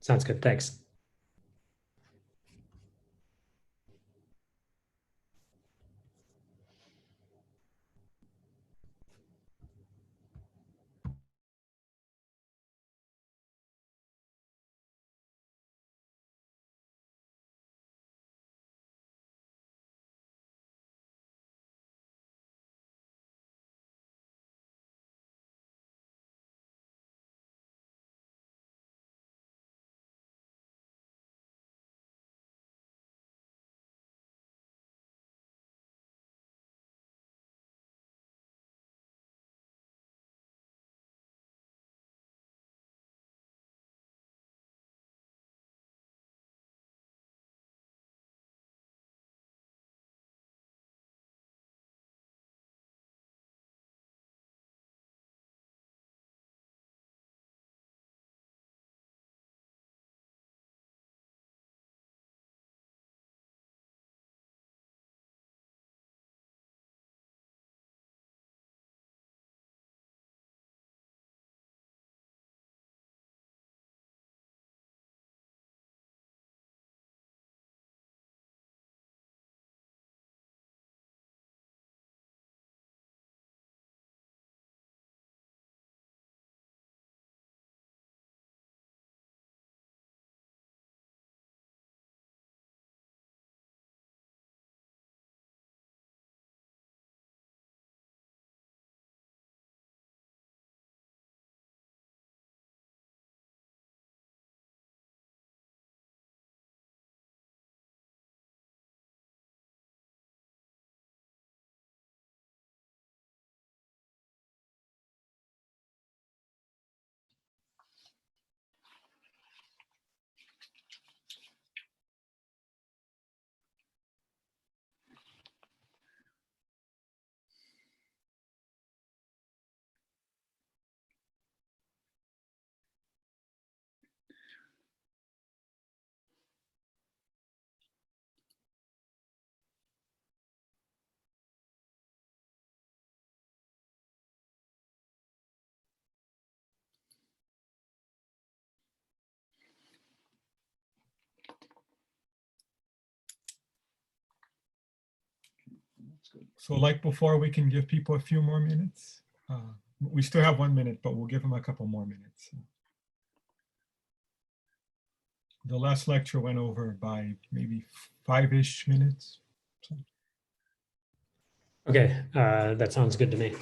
Sounds good. Thanks. So like before, we can give people a few more minutes. We still have 1 minute, but we'll give them a couple more minutes. The last lecture went over by maybe 5-ish minutes. So. Okay, that sounds good to me.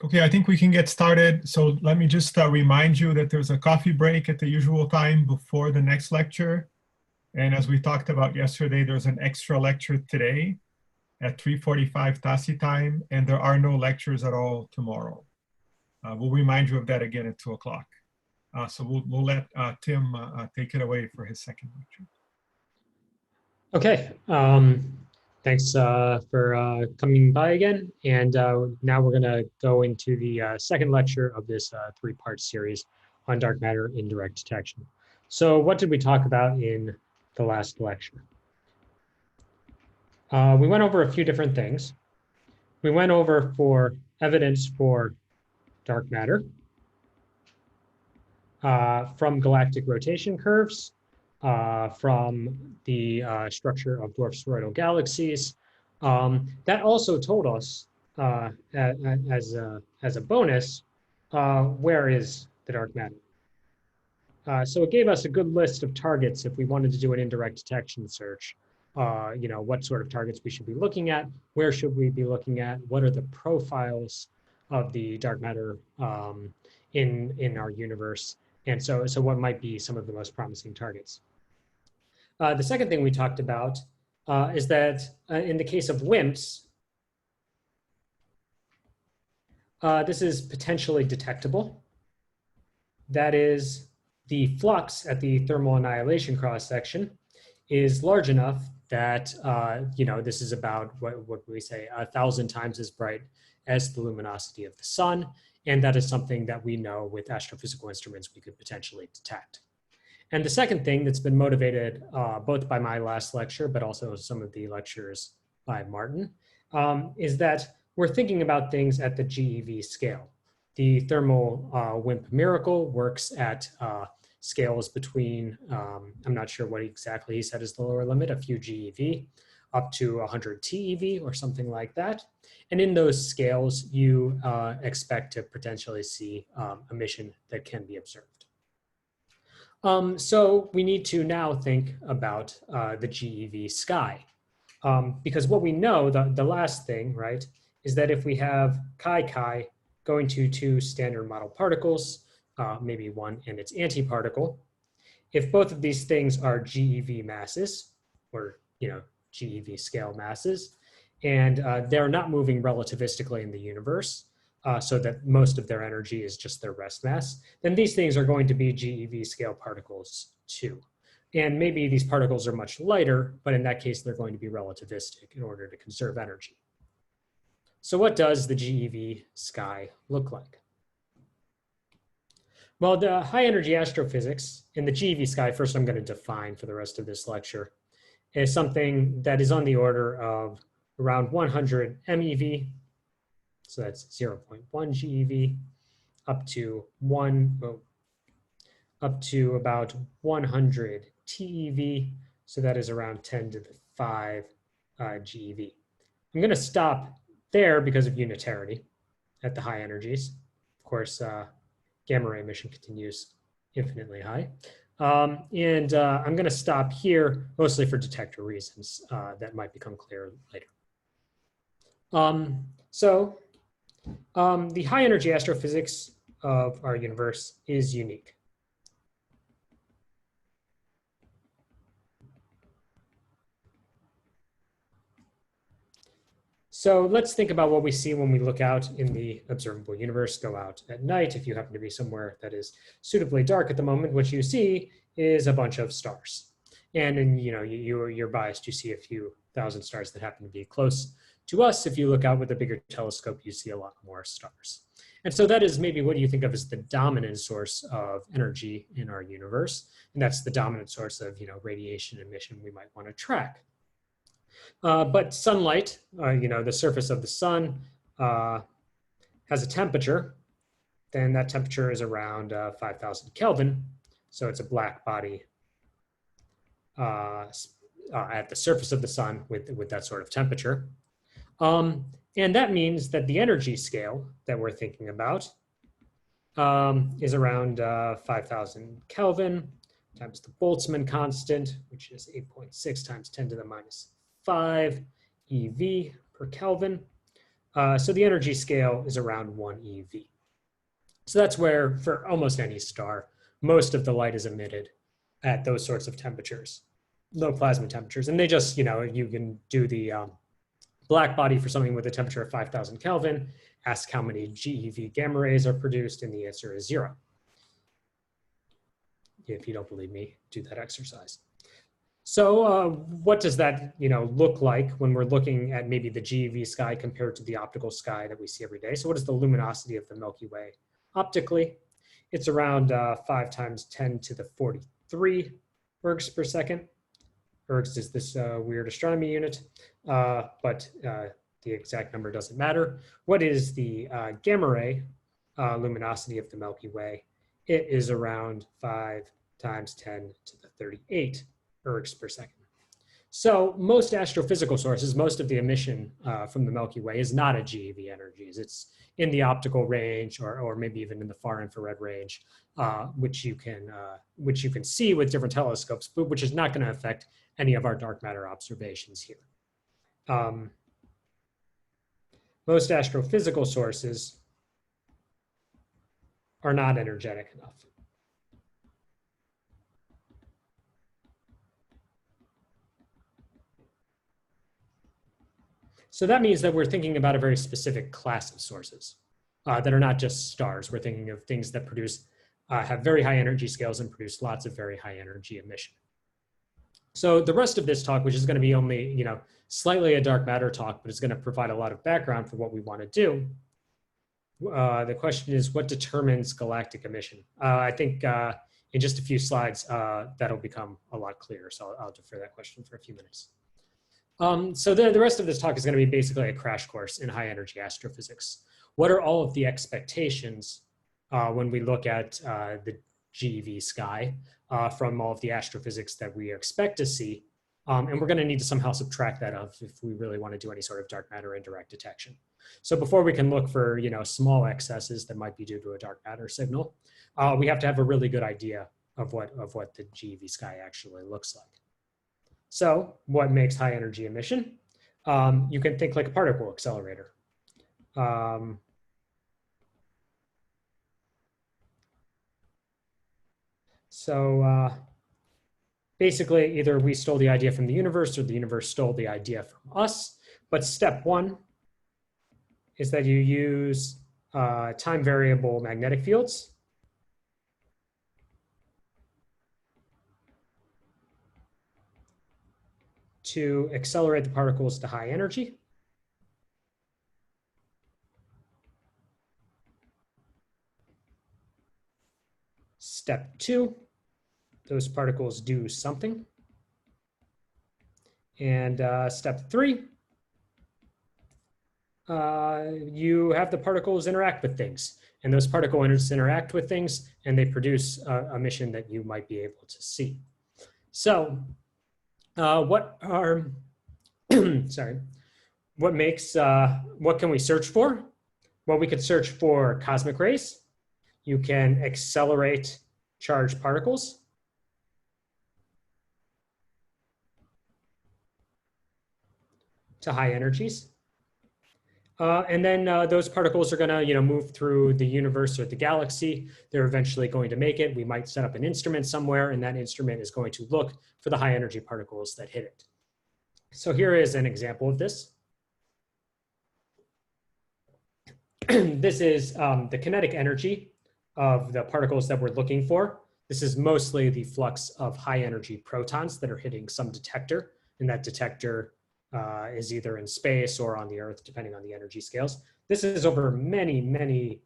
Okay, I think we can get started. So let me just remind you that there's a coffee break at the usual time before the next lecture. And as we talked about yesterday, there's an extra lecture today at 3:45 Tasi time, and there are no lectures at all tomorrow. We'll remind you of that again at 2 o'clock. So we'll let Tim take it away for his second lecture. Okay. Thanks for coming by again. And now we're going to go into the second lecture of this three-part series on dark matter indirect detection. So what did we talk about in the last lecture? We went over a few different things. We went over for evidence for dark matter from galactic rotation curves, from the structure of dwarf spheroidal galaxies. That also told us, as a bonus, where is the dark matter? So it gave us a good list of targets if we wanted to do an indirect detection search. What sort of targets we should be looking at, where should we be looking at, what are the profiles of the dark matter in our universe, and so what might be some of the most promising targets. The second thing we talked about is that in the case of WIMPs, this is potentially detectable. That is, the flux at the thermal annihilation cross-section is large enough that this is about what we say 1,000 times as bright as the luminosity of the sun, and that is something that we know with astrophysical instruments we could potentially detect. And the second thing that's been motivated both by my last lecture, but also some of the lectures by Martin, is that we're thinking about things at the GeV scale. The thermal WIMP miracle works at scales between, I'm not sure what exactly he said is the lower limit, a few GeV, up to 100 TeV or something like that. And in those scales, you expect to potentially see emission that can be observed. So we need to now think about the GeV sky. Because what we know, the last thing, right, is that if we have chi going to two standard model particles, maybe one and its antiparticle, if both of these things are GeV masses, or GeV scale masses, and they're not moving relativistically in the universe, so that most of their energy is just their rest mass, then these things are going to be GeV scale particles too. And maybe these particles are much lighter, but in that case, they're going to be relativistic in order to conserve energy. So what does the GeV sky look like? Well, the high energy astrophysics in the GeV sky, first I'm going to define for the rest of this lecture, is something that is on the order of around 100 MeV, so that's 0.1 GeV, up to about 100 TeV, so that is around 10 to the 5 GeV. I'm going to stop there because of unitarity at the high energies. Of course, gamma ray emission continues infinitely high. I'm going to stop here mostly for detector reasons that might become clear later. The high energy astrophysics of our universe is unique. So let's think about what we see when we look out in the observable universe, go out at night. If you happen to be somewhere that is suitably dark at the moment, what you see is a bunch of stars. And then, you're biased, you see a few thousand stars that happen to be close to us. If you look out with a bigger telescope, you see a lot more stars. And so that is maybe what you think of as the dominant source of energy in our universe. And that's the dominant source of, radiation emission we might want to track. But sunlight, the surface of the sun has a temperature. Then that temperature is around 5,000 Kelvin. So it's a black body at the surface of the sun with that sort of temperature. And that means that the energy scale that we're thinking about is around 5,000 Kelvin times the Boltzmann constant, which is 8.6 times 10 to the minus 5 eV per Kelvin. So the energy scale is around 1 eV. So that's where, for almost any star, most of the light is emitted at those sorts of temperatures, low plasma temperatures. And they just, you can do the black body for something with a temperature of 5,000 Kelvin, ask how many GeV gamma rays are produced, and the answer is 0. If you don't believe me, do that exercise. So what does that look like when we're looking at maybe the GeV sky compared to the optical sky that we see every day? So what is the luminosity of the Milky Way optically? It's around 5 times 10 to the 43 ergs per second. Ergs is this weird astronomy unit, but the exact number doesn't matter. What is the gamma ray luminosity of the Milky Way? It is around 5 times 10 to the 38 ergs per second. So most astrophysical sources, most of the emission from the Milky Way is not at GeV energies. It's in the optical range, or maybe even in the far infrared range, which you can see with different telescopes, but which is not going to affect any of our dark matter observations here. Most astrophysical sources are not energetic enough. So that means that we're thinking about a very specific class of sources that are not just stars. We're thinking of things that produce, have very high energy scales and produce lots of very high energy emission. So the rest of this talk, which is going to be only, slightly a dark matter talk, but it's going to provide a lot of background for what we want to do. The question is, what determines galactic emission? I think in just a few slides, that'll become a lot clearer. So I'll defer that question for a few minutes. So the rest of this talk is going to be basically a crash course in high energy astrophysics. What are all of the expectations when we look at the GeV sky from all of the astrophysics that we expect to see? And we're going to need to somehow subtract that out if we really want to do any sort of dark matter indirect detection. So before we can look for small excesses that might be due to a dark matter signal, we have to have a really good idea of what the GeV sky actually looks like. So what makes high energy emission? You can think like a particle accelerator. Basically, either we stole the idea from the universe or the universe stole the idea from us. But step one is that you use time variable magnetic fields. To accelerate the particles to high energy. Step two, those particles do something. And step three, you have the particles interact with things. And those particles interact with things and they produce emission that you might be able to see. So what can we search for? Well, we could search for cosmic rays. You can accelerate charged particles. To high energies. And then those particles are going to move through the universe or the galaxy. They're eventually going to make it. We might set up an instrument somewhere, and that instrument is going to look for the high energy particles that hit it. So here is an example of this. This is the kinetic energy of the particles that we're looking for. This is mostly the flux of high energy protons that are hitting some detector, and that detector is either in space or on the Earth, depending on the energy scales. This is over many, many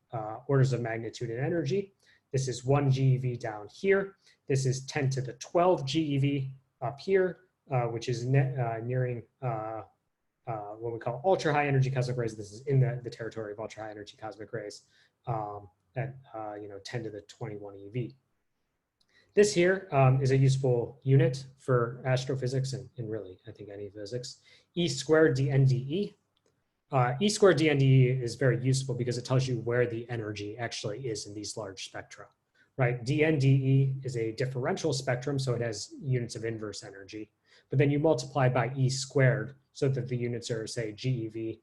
orders of magnitude in energy. This is 1 GeV down here. This is 10 to the 12 GeV up here, which is nearing what we call ultra high energy cosmic rays. This is in the territory of ultra high energy cosmic rays at 10 to the 21 eV. This here is a useful unit for astrophysics and really, I think, any physics. E squared dNdE. E squared dNdE is very useful because it tells you where the energy actually is in these large spectra, right? dNdE is a differential spectrum, so it has units of inverse energy. But then you multiply by E squared so that the units are, say, GeV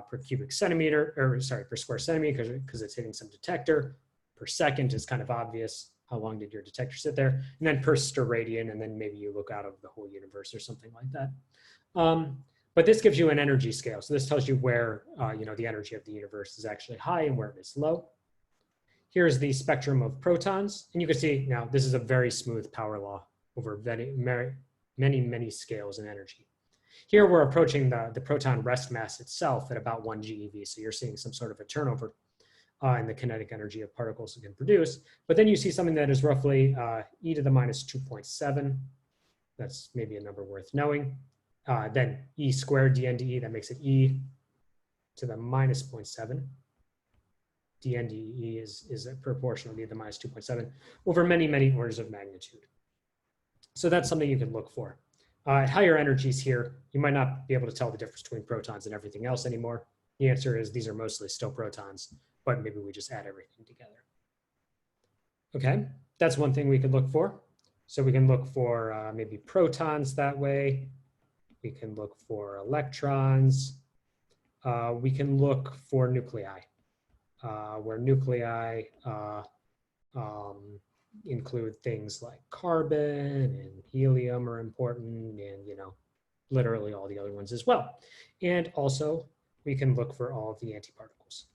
per cubic centimeter, or sorry, per square centimeter, because it's hitting some detector. Per second is kind of obvious. How long did your detector sit there? And then per steradian, and then maybe you look out of the whole universe or something like that. But this gives you an energy scale. So this tells you where the energy of the universe is actually high and where it is low. Here's the spectrum of protons. And you can see now this is a very smooth power law over many scales in energy. Here we're approaching the proton rest mass itself at about 1 GeV. So you're seeing some sort of a turnover in the kinetic energy of particles it can produce. But then you see something that is roughly e to the minus 2.7. That's maybe a number worth knowing. Then e squared dNdE, that makes it e to the minus 0.7. dNdE is proportional to e to the minus 2.7 over many orders of magnitude. So that's something you can look for. At higher energies here, you might not be able to tell the difference between protons and everything else anymore. The answer is these are mostly still protons, but maybe we just add everything together. Okay, that's one thing we could look for. So we can look for maybe protons that way. We can look for electrons. We can look for nuclei, where nuclei include things like carbon and helium are important, and literally all the other ones as well. And also we can look for all of the antiparticles.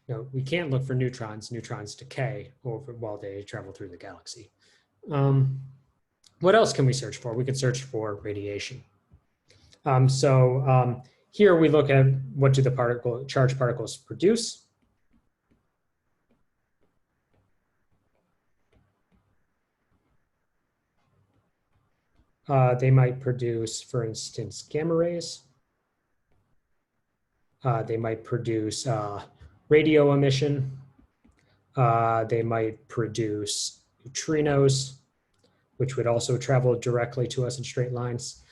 No, we can't look for neutrons. Neutrons decay while they travel through the galaxy. What else can we search for? We can search for radiation. Here we look at what do the charged particles produce. They might produce, for instance, gamma rays. They might produce radio emission. They might produce neutrinos, which would also travel directly to us in straight lines.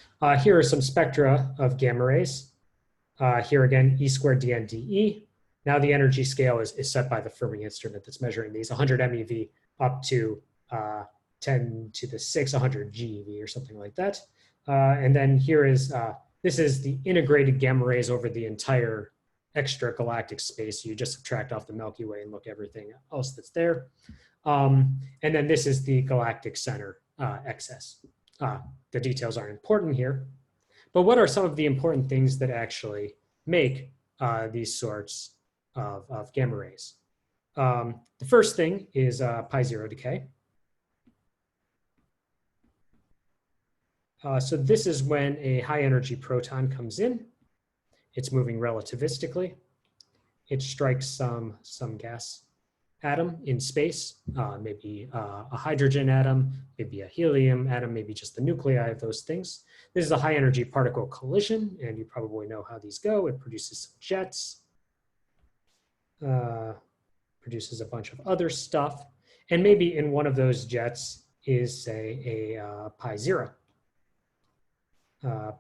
Here are some spectra of gamma rays. Here again, e squared dNdE. Now the energy scale is set by the Fermi instrument that's measuring these, 100 MeV up to 10 to the 6, 100 GeV or something like that. And then here is, this is the integrated gamma rays over the entire extragalactic space. So you just subtract off the Milky Way and look at everything else that's there. And then this is the galactic center excess. The details aren't important here, but what are some of the important things that actually make these sorts of gamma rays? The first thing is pi zero decay. So this is when a high energy proton comes in. It's moving relativistically. It strikes some gas atom in space, maybe a hydrogen atom, maybe a helium atom, maybe just the nuclei of those things. This is a high energy particle collision, and you probably know how these go. It produces some jets, produces a bunch of other stuff, and maybe in one of those jets is, say, a pi zero.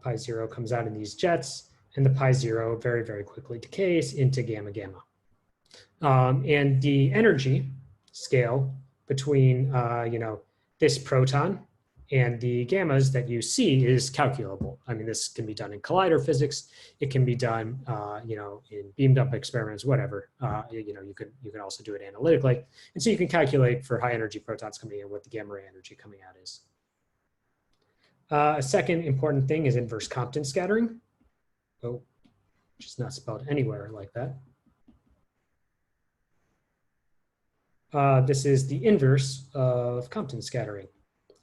Pi zero comes out in these jets, and the pi zero very quickly decays into gamma gamma. And the energy scale between this proton and the gammas that you see is calculable. I mean, this can be done in collider physics. It can be done in beamed up experiments, whatever. You can also do it analytically, and so you can calculate for high energy protons coming in what the gamma ray energy coming out is. A second important thing is inverse Compton scattering. Oh, which is not spelled anywhere like that. This is the inverse of Compton scattering,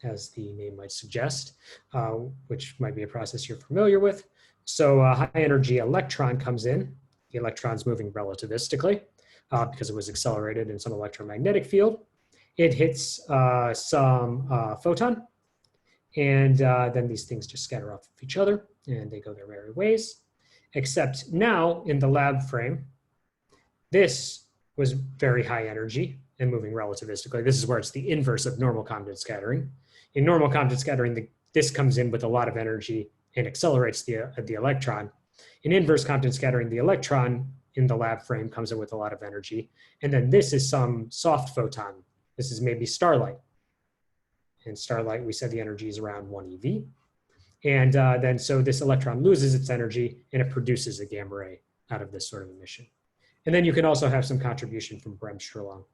as the name might suggest, which might be a process you're familiar with. So a high energy electron comes in. The electron's moving relativistically because it was accelerated in some electromagnetic field. It hits some photon, and then these things just scatter off of each other and they go their merry ways. Except now in the lab frame, this was very high energy and moving relativistically. This is where it's the inverse of normal Compton scattering. In normal Compton scattering, this comes in with a lot of energy and accelerates the electron. In inverse Compton scattering, the electron in the lab frame comes in with a lot of energy. And then this is some soft photon. This is maybe starlight. In starlight, we said the energy is around 1 eV. And then so this electron loses its energy and it produces a gamma ray out of this sort of emission. And then you can also have some contribution from Bremsstrahlung,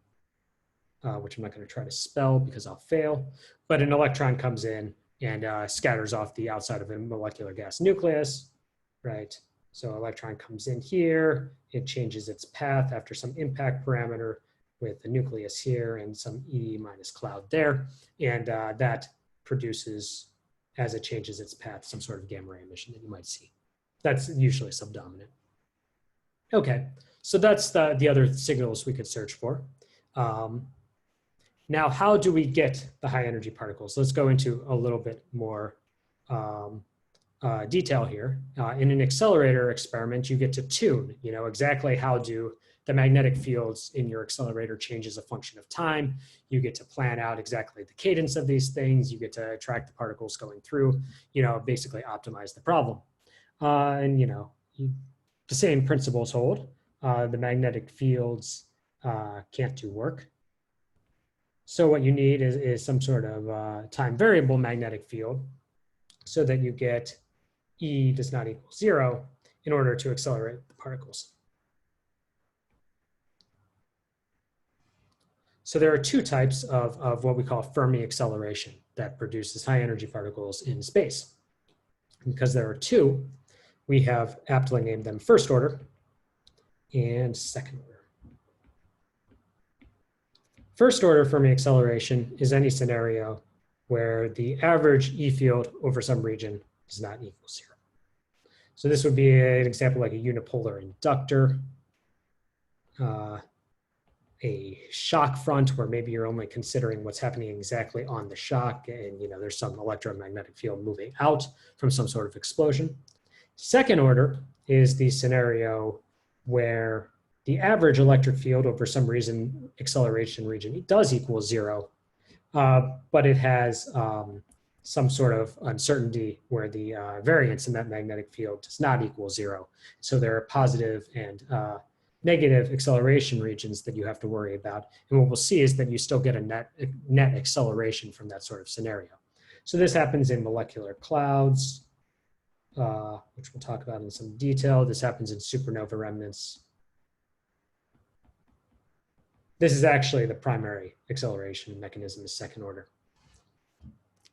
which I'm not going to try to spell because I'll fail. But an electron comes in and scatters off the outside of a molecular gas nucleus, right? So electron comes in here, it changes its path after some impact parameter with the nucleus here and some E minus cloud there. And that produces, as it changes its path, some sort of gamma ray emission that you might see. That's usually subdominant. Okay, so that's the other signals we could search for. Now, how do we get the high energy particles? Let's go into a little bit more detail here. In an accelerator experiment, you get to tune, exactly how do the magnetic fields in your accelerator change as a function of time. You get to plan out exactly the cadence of these things. You get to track the particles going through, basically optimize the problem. And, the same principles hold. The magnetic fields can't do work. So what you need is some sort of time variable magnetic field so that you get E does not equal 0 in order to accelerate the particles. So there are two types of what we call Fermi acceleration that produces high energy particles in space. And because there are two, we have aptly named them first order and second order. First order Fermi acceleration is any scenario where the average E field over some region does not equal 0. So this would be an example like a unipolar inductor, a shock front where maybe you're only considering what's happening exactly on the shock and there's some electromagnetic field moving out from some sort of explosion. Second order is the scenario where the average electric field over some reason, acceleration region, does equal 0, but it has some sort of uncertainty where the variance in that magnetic field does not equal 0. So there are positive and negative acceleration regions that you have to worry about. And what we'll see is that you still get a net acceleration from that sort of scenario. So this happens in molecular clouds, which we'll talk about in some detail. This happens in supernova remnants. This is actually the primary acceleration mechanism is second order.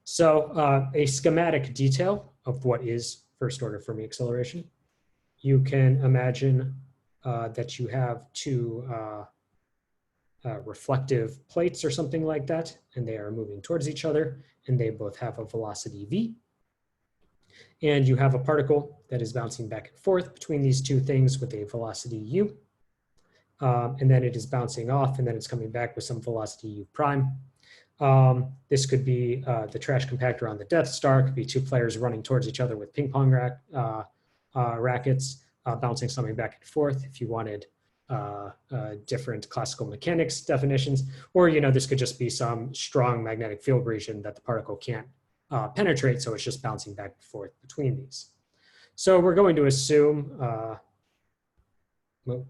So a schematic detail of what is first order Fermi acceleration. You can imagine that you have two reflective plates or something like that, and they are moving towards each other, and they both have a velocity v. And you have a particle that is bouncing back and forth between these two things with a velocity u. And then it is bouncing off, and then it's coming back with some velocity u prime. This could be the trash compactor on the Death Star. It could be two players running towards each other with ping pong rackets, bouncing something back and forth if you wanted different classical mechanics definitions. Or, this could just be some strong magnetic field region that the particle can't penetrate, so it's just bouncing back and forth between these. So we're going to assume, well,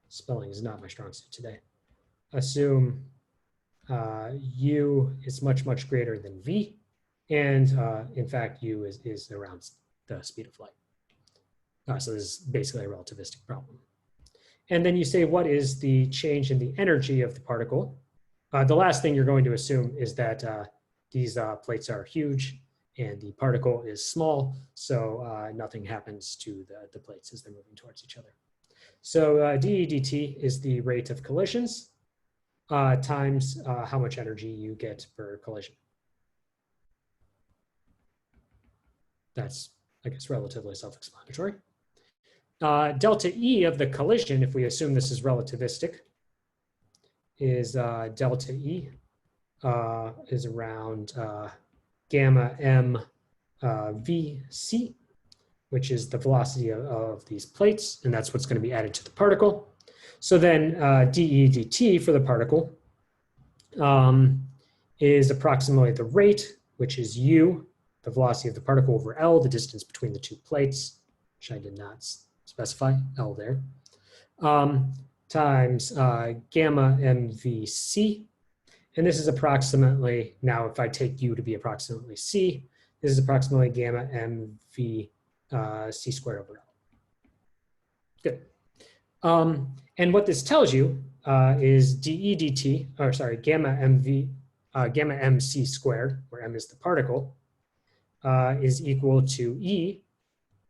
spelling is not my strong suit today. Assume u is much, much greater than v. And in fact, u is around the speed of light. So this is basically a relativistic problem. And then you say, what is the change in the energy of the particle? The last thing you're going to assume is that these plates are huge and the particle is small, so nothing happens to the plates as they're moving towards each other. So dE dt is the rate of collisions times how much energy you get per collision. That's, I guess, relatively self-explanatory. Delta E of the collision, if we assume this is relativistic, is delta E is around gamma m vc, which is the velocity of these plates, and that's what's going to be added to the particle. So then dE dt for the particle is approximately the rate, which is u, the velocity of the particle over L, the distance between the two plates, which I did not specify, L there, times gamma mvc. And this is approximately, now if I take u to be approximately c, This is approximately gamma mv c squared over L. Good. And what this tells you is dE dt, or sorry, gamma mc squared, where m is the particle, is equal to E,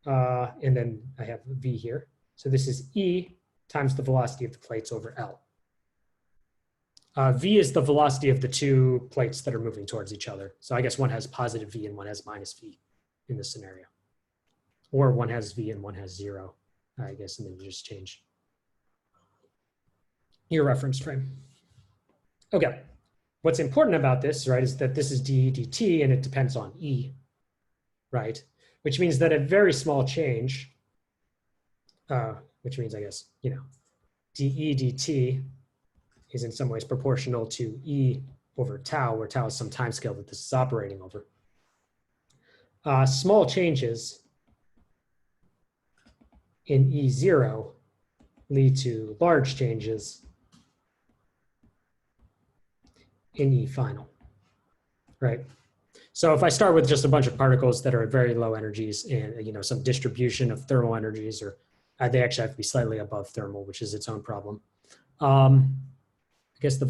and then I have V here. So this is E times the velocity of the plates over L. V is the velocity of the two plates that are moving towards each other. So I guess one has positive V and one has minus V in this scenario. Or one has V and one has 0, I guess, and then you just change your reference frame. Okay, what's important about this, right, is that this is dE dt and it depends on E, right? Which means that a very small change, which means, I guess, you know, dE dt is in some ways proportional to E over tau, where tau is some time scale that this is operating over. Small changes in E0 lead to large changes in E final, right? So if I start with just a bunch of particles that are at very low energies and, you know, some distribution of thermal energies, or they actually have to be slightly above thermal, which is its own problem. I guess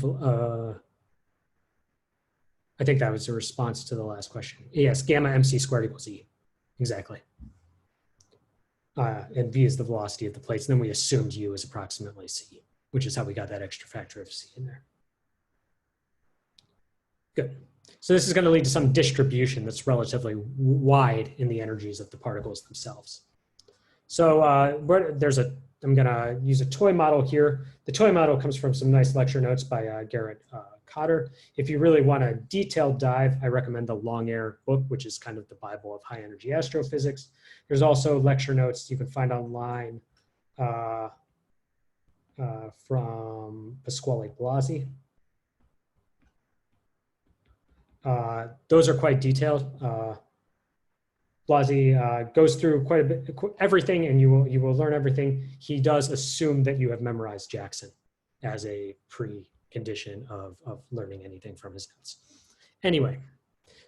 I think that was a response to the last question. Yes, gamma mc squared equals E, exactly. And V is the velocity of the plates. And then we assumed U is approximately C, which is how we got that extra factor of C in there. Good. So this is going to lead to some distribution that's relatively wide in the energies of the particles themselves. So I'm going to use a toy model here. The toy model comes from some nice lecture notes by Garrett Cotter. If you really want a detailed dive, I recommend the Long Air book, which is kind of the Bible of high energy astrophysics. There's also lecture notes you can find online from Pasquale Blasi. Those are quite detailed. Blasi goes through quite a bit, everything, and you will learn everything. He does assume that you have memorized Jackson as a precondition of learning anything from his notes. Anyway,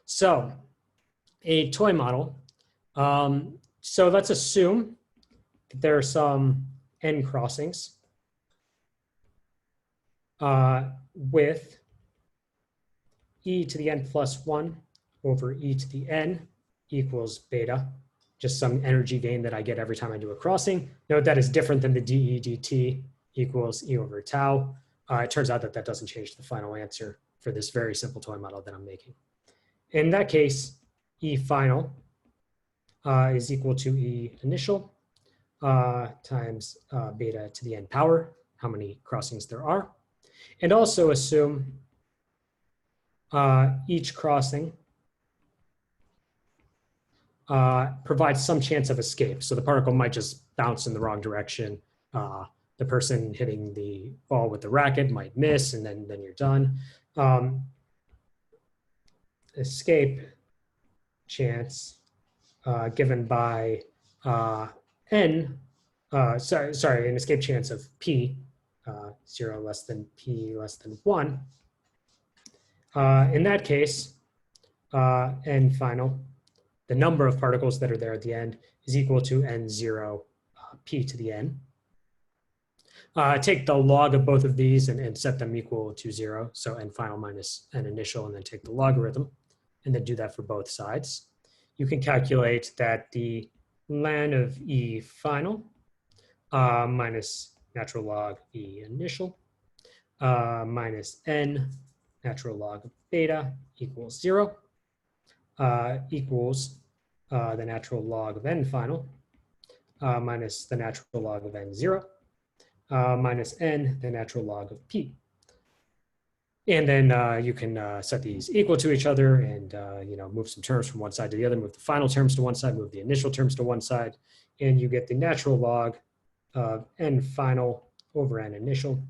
so a toy model. So let's assume that there are some n crossings with e to the n plus 1 over e to the n equals beta, just some energy gain that I get every time I do a crossing. Note that is different than the dE dt equals e over tau. It turns out that that doesn't change the final answer for this very simple toy model that I'm making. In that case, E final is equal to E initial times beta to the n power, how many crossings there are. And also assume each crossing provides some chance of escape. So the particle might just bounce in the wrong direction. The person hitting the ball with the racket might miss, and then you're done. Escape chance given by n, an escape chance of p, 0 less than p less than 1. In that case, n final, the number of particles that are there at the end is equal to n0 p to the n. Take the log of both of these and set them equal to 0. So n final minus n initial, and then take the logarithm, and then do that for both sides. You can calculate that the ln of E final minus natural log E initial minus n natural log of beta equals 0 equals the natural log of n final minus the natural log of n0 minus n, the natural log of p. And then you can set these equal to each other and move some terms from one side to the other, move the final terms to one side, move the initial terms to one side, and you get the natural log of n final over n initial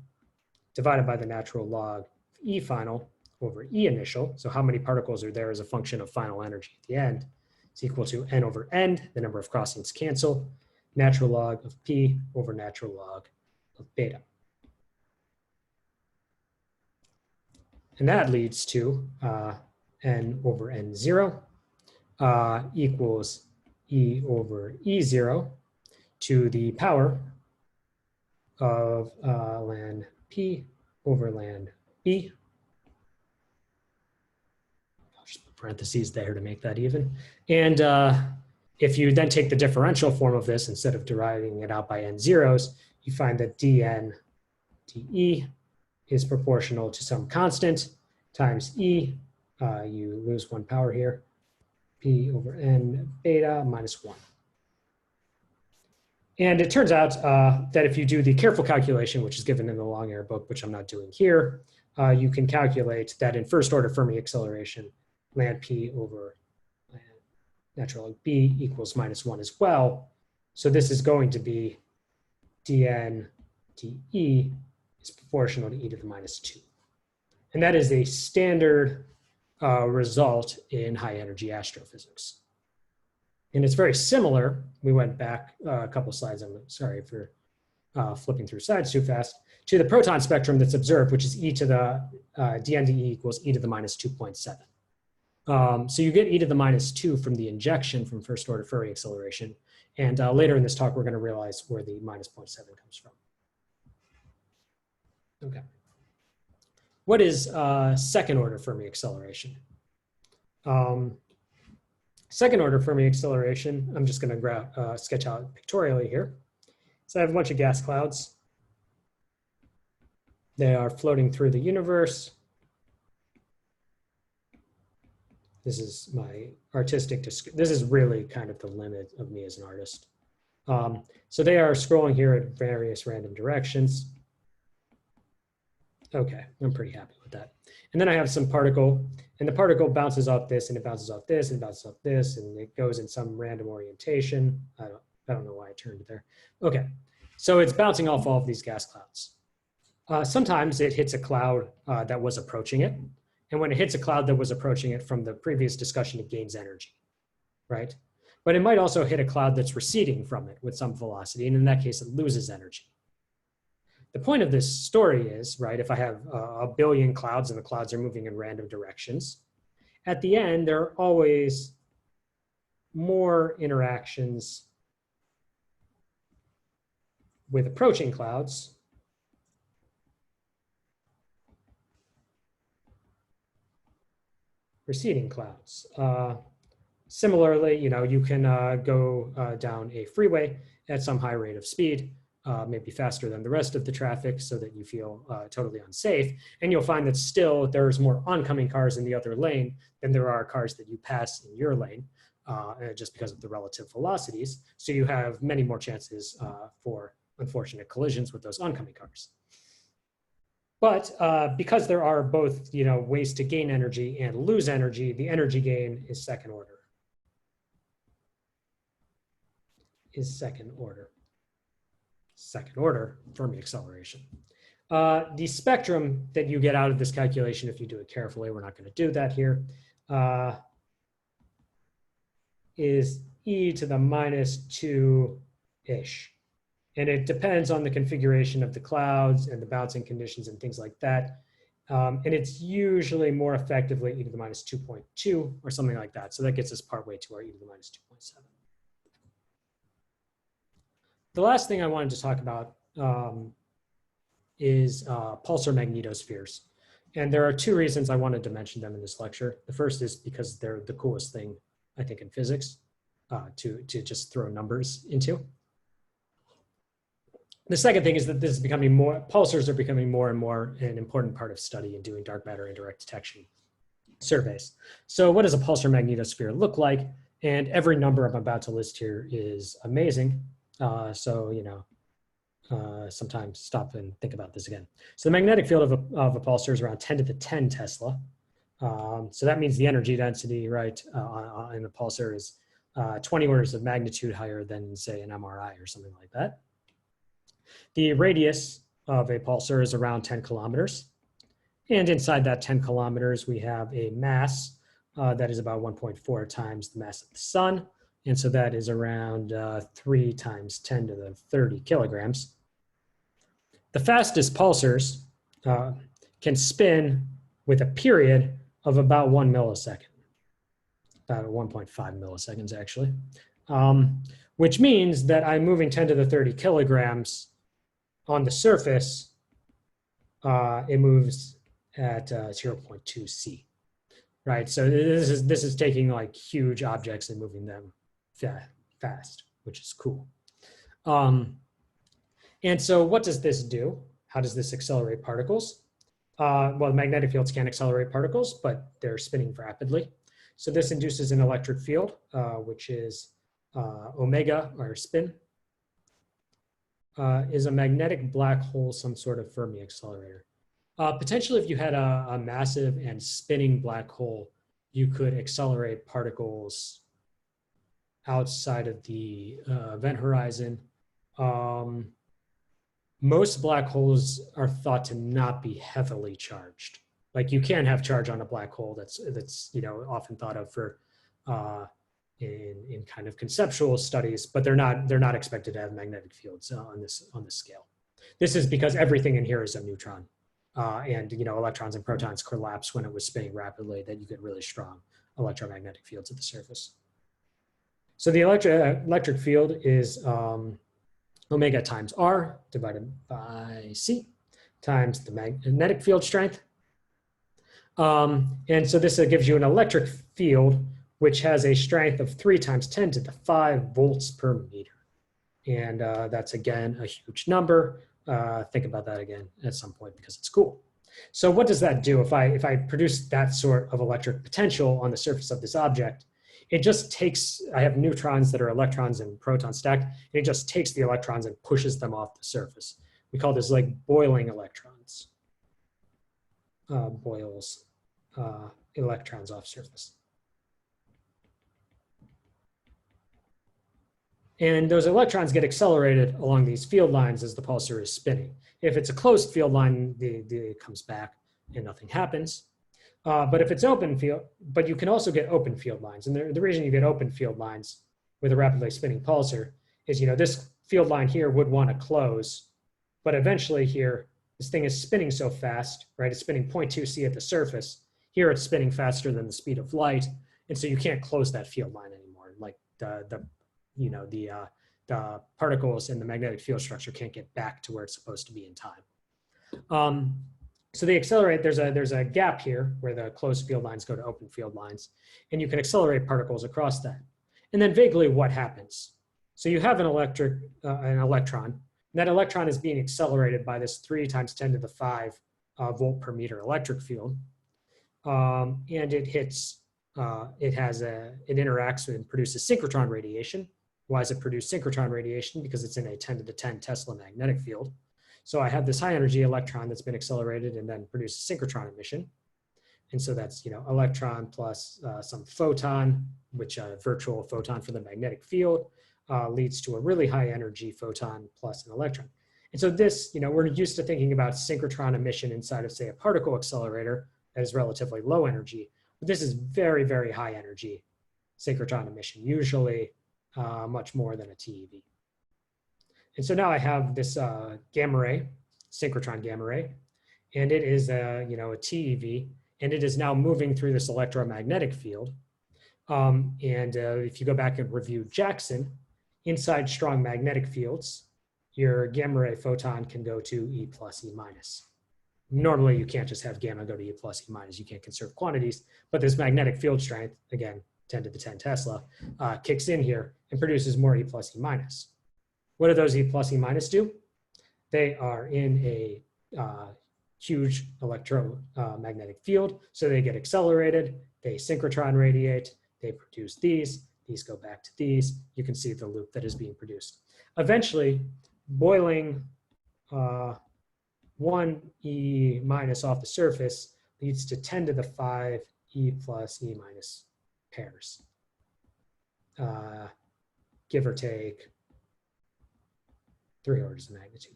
divided by the natural log of E final over E initial. So how many particles are there as a function of final energy at the end is equal to n over n, the number of crossings cancel, natural log of p over natural log of beta. And that leads to n over n0 equals E over E0 to the power of ln P over ln B. I'll just put parentheses there to make that even. And if you then take the differential form of this, instead of deriving it out by n zeros, you find that dn dE is proportional to some constant times E. You lose one power here, P over n beta minus 1. And it turns out that if you do the careful calculation, which is given in the long air book, which I'm not doing here, you can calculate that in first order Fermi acceleration, ln P over ln natural log B equals minus 1 as well. So this is going to be dn dE is proportional to e to the minus 2. And that is a standard result in high energy astrophysics. And it's very similar. We went back a couple slides. I'm sorry for flipping through slides too fast, to the proton spectrum that's observed, which is e to the dn dE equals e to the minus 2.7. So you get e to the minus 2 from the injection from first order Fermi acceleration. And later in this talk, we're going to realize where the minus 0.7 comes from. Okay. What is second order Fermi acceleration? Second order Fermi acceleration, I'm just going to sketch out pictorially here. So I have a bunch of gas clouds. They are floating through the universe. This is my artistic, this is really kind of the limit of me as an artist. So they are scrolling here at various random directions. Okay, I'm pretty happy with that. And then I have some particle, and the particle bounces off this, and it bounces off this, and it bounces off this, and it goes in some random orientation. I don't know why I turned it there. Okay, so it's bouncing off all of these gas clouds. Sometimes it hits a cloud that was approaching it, and when it hits a cloud that was approaching it from the previous discussion, it gains energy, right? But it might also hit a cloud that's receding from it with some velocity, and in that case, it loses energy. The point of this story is, right, if I have a billion clouds and the clouds are moving in random directions, at the end, there are always more interactions with approaching clouds receding clouds. Similarly, you can go down a freeway at some high rate of speed, maybe faster than the rest of the traffic, so that you feel totally unsafe. And you'll find that still there's more oncoming cars in the other lane than there are cars that you pass in your lane, just because of the relative velocities. So you have many more chances for unfortunate collisions with those oncoming cars. But because there are both ways to gain energy and lose energy, the energy gain is second order. Second order Fermi acceleration. The spectrum that you get out of this calculation, if you do it carefully, we're not going to do that here, is e to the minus 2-ish. And it depends on the configuration of the clouds and the bouncing conditions and things like that. And it's usually more effectively e to the minus 2.2 or something like that. So that gets us partway to our e to the minus 2.7. The last thing I wanted to talk about is pulsar magnetospheres. And there are two reasons I wanted to mention them in this lecture. The first is because they're the coolest thing, I think, in physics to just throw numbers into. The second thing is that this is becoming pulsars are becoming more and more an important part of study in doing dark matter indirect detection surveys. So what does a pulsar magnetosphere look like? And every number I'm about to list here is amazing. Sometimes stop and think about this again. So the magnetic field of a pulsar is around 10 to the 10 Tesla. So that means the energy density, right, in a pulsar is 20 orders of magnitude higher than, say, an MRI or something like that. The radius of a pulsar is around 10 kilometers. And inside that 10 kilometers, we have a mass that is about 1.4 times the mass of the sun. And so that is around 3 times 10 to the 30 kilograms. The fastest pulsars can spin with a period of about 1 millisecond. about 1.5 milliseconds actually, which means that I'm moving 10 to the 30 kilograms on the surface. It moves at 0.2 C, right? So this is taking like huge objects and moving them fast, which is cool. And so what does this do? How does this accelerate particles? Well, magnetic fields can't accelerate particles, but they're spinning rapidly. So this induces an electric field, which is omega, or spin, is a magnetic black hole, some sort of Fermi accelerator. Potentially, if you had a massive and spinning black hole, you could accelerate particles outside of the event horizon. Most black holes are thought to not be heavily charged. Like you can have charge on a black hole that's often thought of for in kind of conceptual studies, but they're not expected to have magnetic fields on this scale. This is because everything in here is a neutron, and electrons and protons collapse when it was spinning rapidly. That you get really strong electromagnetic fields at the surface. So the electric field is omega times R divided by C times the magnetic field strength. And so this gives you an electric field, which has a strength of 3 times 10 to the 5 volts per meter. And that's, again, a huge number. Think about that again at some point because it's cool. So what does that do? If I produce that sort of electric potential on the surface of this object, it just takes, I have neutrons that are electrons and protons stacked, and it just takes the electrons and pushes them off the surface. We call this like boiling electrons. Boils electrons off surface. And those electrons get accelerated along these field lines as the pulsar is spinning. If it's a closed field line, it comes back and nothing happens. But if it's open field, but you can also get open field lines. And the reason you get open field lines with a rapidly spinning pulsar is, this field line here would want to close, but eventually here, this thing is spinning so fast, right? It's spinning 0.2 C at the surface. Here it's spinning faster than the speed of light. And so you can't close that field line anymore. Like the particles in the magnetic field structure can't get back to where it's supposed to be in time. So they accelerate, there's a gap here where the closed field lines go to open field lines, and you can accelerate particles across that. And then vaguely what happens? So you have an electron, and that electron is being accelerated by this 3 times 10 to the 5 volt per meter electric field. And it hits, it interacts and produces synchrotron radiation. Why does it produce synchrotron radiation? Because it's in a 10 to the 10 Tesla magnetic field. So I have this high energy electron that's been accelerated and then produces synchrotron emission. And so that's, electron plus some photon, which a virtual photon for the magnetic field leads to a really high energy photon plus an electron. And so this, we're used to thinking about synchrotron emission inside of, say, a particle accelerator that is relatively low energy. But this is very, very high energy synchrotron emission, usually much more than a TeV. And so now I have this gamma ray, synchrotron gamma ray, and it is a TeV, and it is now moving through this electromagnetic field. If you go back and review Jackson, inside strong magnetic fields, your gamma ray photon can go to E plus E minus. Normally, you can't just have gamma go to E plus E minus. You can't conserve quantities, but this magnetic field strength, again, 10 to the 10 Tesla, kicks in here and produces more E plus E minus. What do those E plus E minus do? They are in a huge electromagnetic field, so they get accelerated, they synchrotron radiate, they produce these go back to these. You can see the loop that is being produced. Eventually, boiling 1 E minus off the surface leads to 10 to the 5 E plus E minus pairs, give or take 3 orders of magnitude,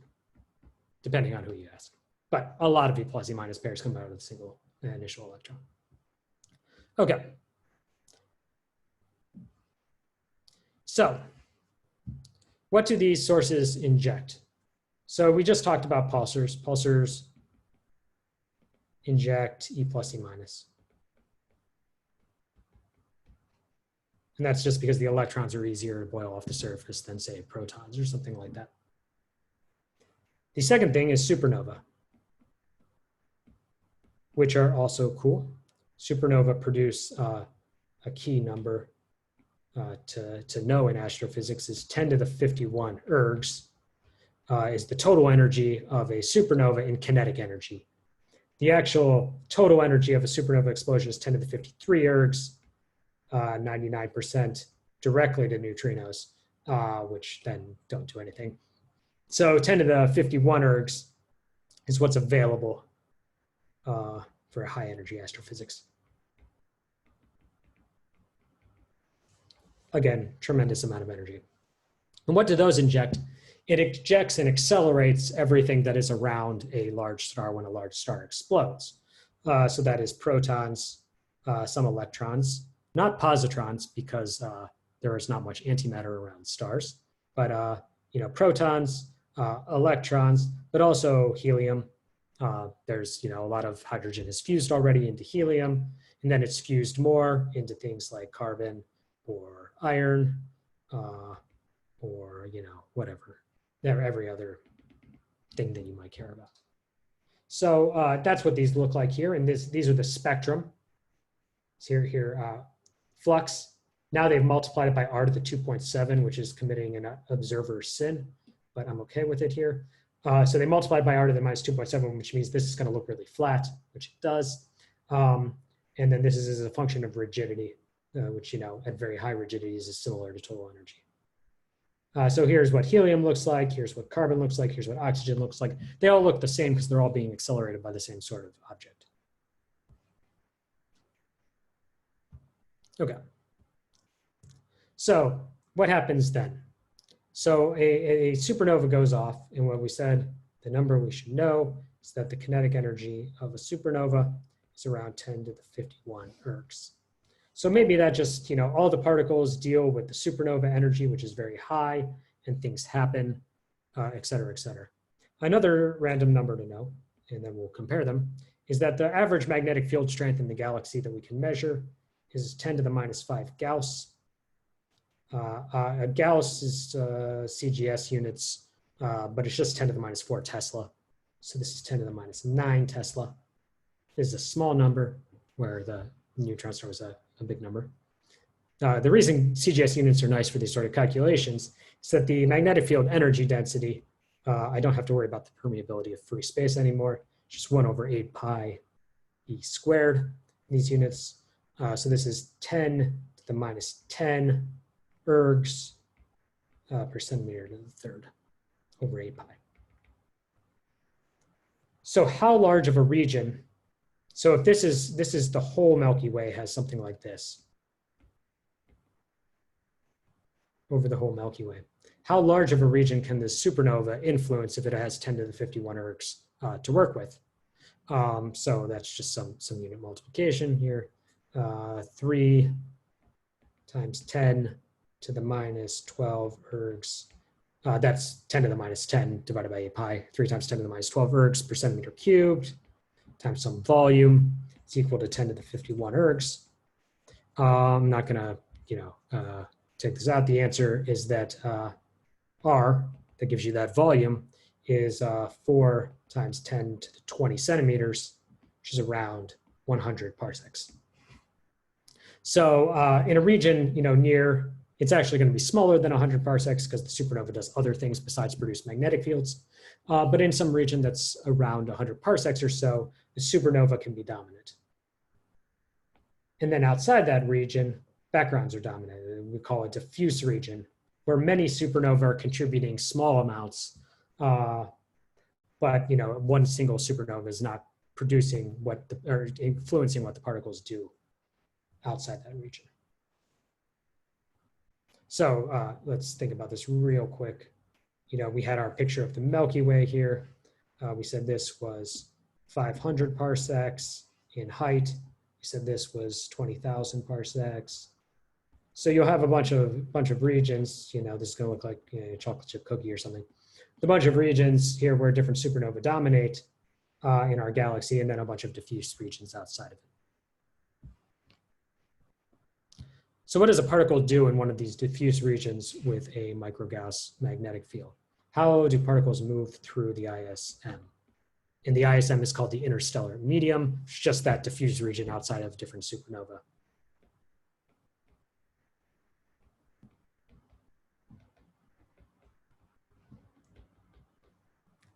depending on who you ask. But a lot of E plus E minus pairs come out of the single initial electron. Okay. So what do these sources inject? So we just talked about pulsars. Pulsars inject E plus E minus. And that's just because the electrons are easier to boil off the surface than, say, protons or something like that. The second thing is supernova, which are also cool. Supernova produce a key number to know in astrophysics is 10 to the 51 ergs is the total energy of a supernova in kinetic energy. The actual total energy of a supernova explosion is 10 to the 53 ergs, 99% directly to neutrinos, which then don't do anything. So 10 to the 51 ergs is what's available for high energy astrophysics. Again, tremendous amount of energy. And what do those inject? It ejects and accelerates everything that is around a large star when a large star explodes. So that is protons, some electrons, not positrons because there is not much antimatter around stars, but protons, electrons, but also helium. There's a lot of hydrogen is fused already into helium, and then it's fused more into things like carbon or iron, or whatever, every other thing that you might care about. So that's what these look like here, and these are the spectrum. So here, flux. Now they've multiplied it by r to the 2.7, which is committing an observer sin, but I'm okay with it here. So they multiplied by r to the minus 2.7, which means this is going to look really flat, which it does. And then this is as a function of rigidity, which at very high rigidities is similar to total energy. So here's what helium looks like, here's what carbon looks like, here's what oxygen looks like. They all look the same because they're all being accelerated by the same sort of object. Okay. So what happens then? So a supernova goes off, and what we said, the number we should know is that the kinetic energy of a supernova is around 10 to the 51 ergs. So maybe that just, all the particles deal with the supernova energy, which is very high, and things happen, et cetera, et cetera. Another random number to know, and then we'll compare them, is that the average magnetic field strength in the galaxy that we can measure is 10 to the minus 5 Gauss. A Gauss is CGS units, but it's just 10 to the minus 4 Tesla. So this is 10 to the minus 9 Tesla. This is a small number where the neutron star was a big number. The reason CGS units are nice for these sort of calculations is that the magnetic field energy density, I don't have to worry about the permeability of free space anymore. Just 1 over 8 pi e squared, these units. So this is 10 to the minus 10 ergs per centimeter to the third over 8 pi. So how large of a region? So if this is the whole Milky Way has something like this over the whole Milky Way. How large of a region can this supernova influence if it has 10 to the 51 ergs to work with? So that's just some unit multiplication here. 3 times 10 to the minus 12 ergs. That's 10 to the minus 10 divided by 8 pi. 3 times 10 to the minus 12 ergs per centimeter cubed times some volume is equal to 10 to the 51 ergs. I'm not going to, take this out. The answer is that R, that gives you that volume, is 4 times 10 to the 20 centimeters, which is around 100 parsecs. So in a region, near, it's actually going to be smaller than 100 parsecs because the supernova does other things besides produce magnetic fields. But in some region that's around 100 parsecs or so, the supernova can be dominant. And then outside that region, backgrounds are dominant. We call it diffuse region, where many supernovae are contributing small amounts, but one single supernova is not producing or influencing what the particles do outside that region. So let's think about this real quick. We had our picture of the Milky Way here. We said this was 500 parsecs in height. We said this was 20,000 parsecs. So you'll have a bunch of regions. This is going to look like a chocolate chip cookie or something. A bunch of regions here where different supernovae dominate in our galaxy, and then a bunch of diffuse regions outside of it. So what does a particle do in one of these diffuse regions with a microgauss magnetic field? How do particles move through the ISM? And the ISM is called the interstellar medium. It's just that diffuse region outside of different supernova.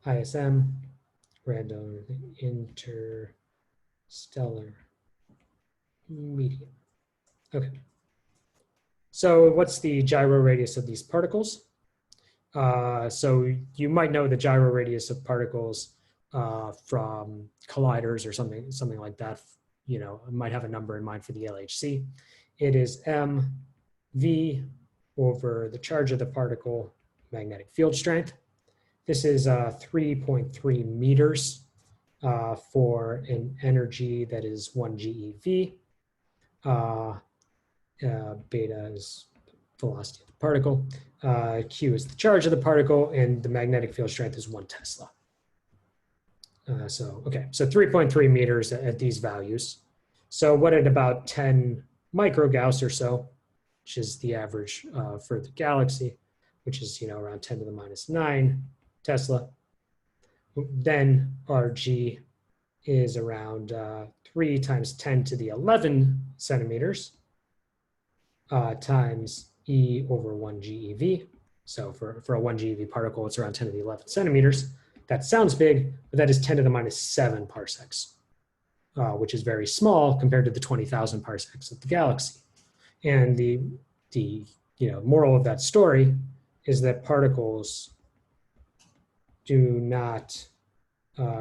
ISM, random interstellar medium. Okay. So what's the gyro radius of these particles? So you might know the gyro radius of particles from colliders or something like that. You know, it might have a number in mind for the LHC. It is mv over the charge of the particle magnetic field strength. This is 3.3 meters for an energy that is 1 GeV. Beta is velocity of the particle. Q is the charge of the particle, and the magnetic field strength is 1 Tesla. So 3.3 meters at these values. So what at about 10 microgauss or so, which is the average for the galaxy, which is, you know, around 10 to the minus 9 Tesla. Then our G is around 3 times 10 to the 11 centimeters times E over 1 GeV. So for a 1 GeV particle, it's around 10 to the 11 centimeters. That sounds big, but that is 10 to the minus 7 parsecs, which is very small compared to the 20,000 parsecs of the galaxy. And the moral of that story is that particles do not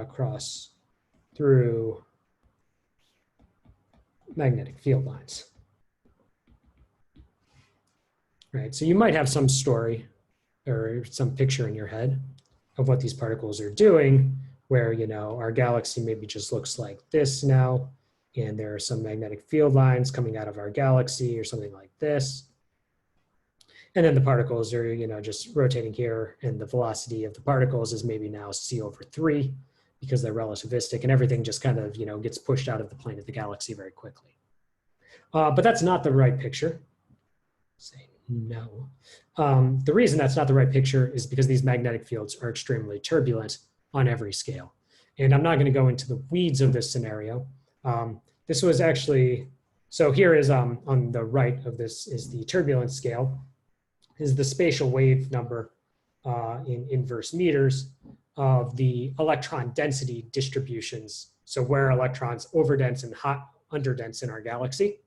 cross through magnetic field lines. Right, so you might have some story or some picture in your head of what these particles are doing, where, you know, our galaxy maybe just looks like this now, and there are some magnetic field lines coming out of our galaxy or something like this. And then the particles are, you know, just rotating here, and the velocity of the particles is maybe now c over 3 because they're relativistic, and everything just kind of, you know, gets pushed out of the plane of the galaxy very quickly. But that's not the right picture. Say no. The reason that's not the right picture is because these magnetic fields are extremely turbulent on every scale. And I'm not going to go into the weeds of this scenario. This was actually, so here is on the right of this is the turbulence scale, is the spatial wave number in inverse meters of the electron density distributions. So where electrons overdense and underdense in our galaxy.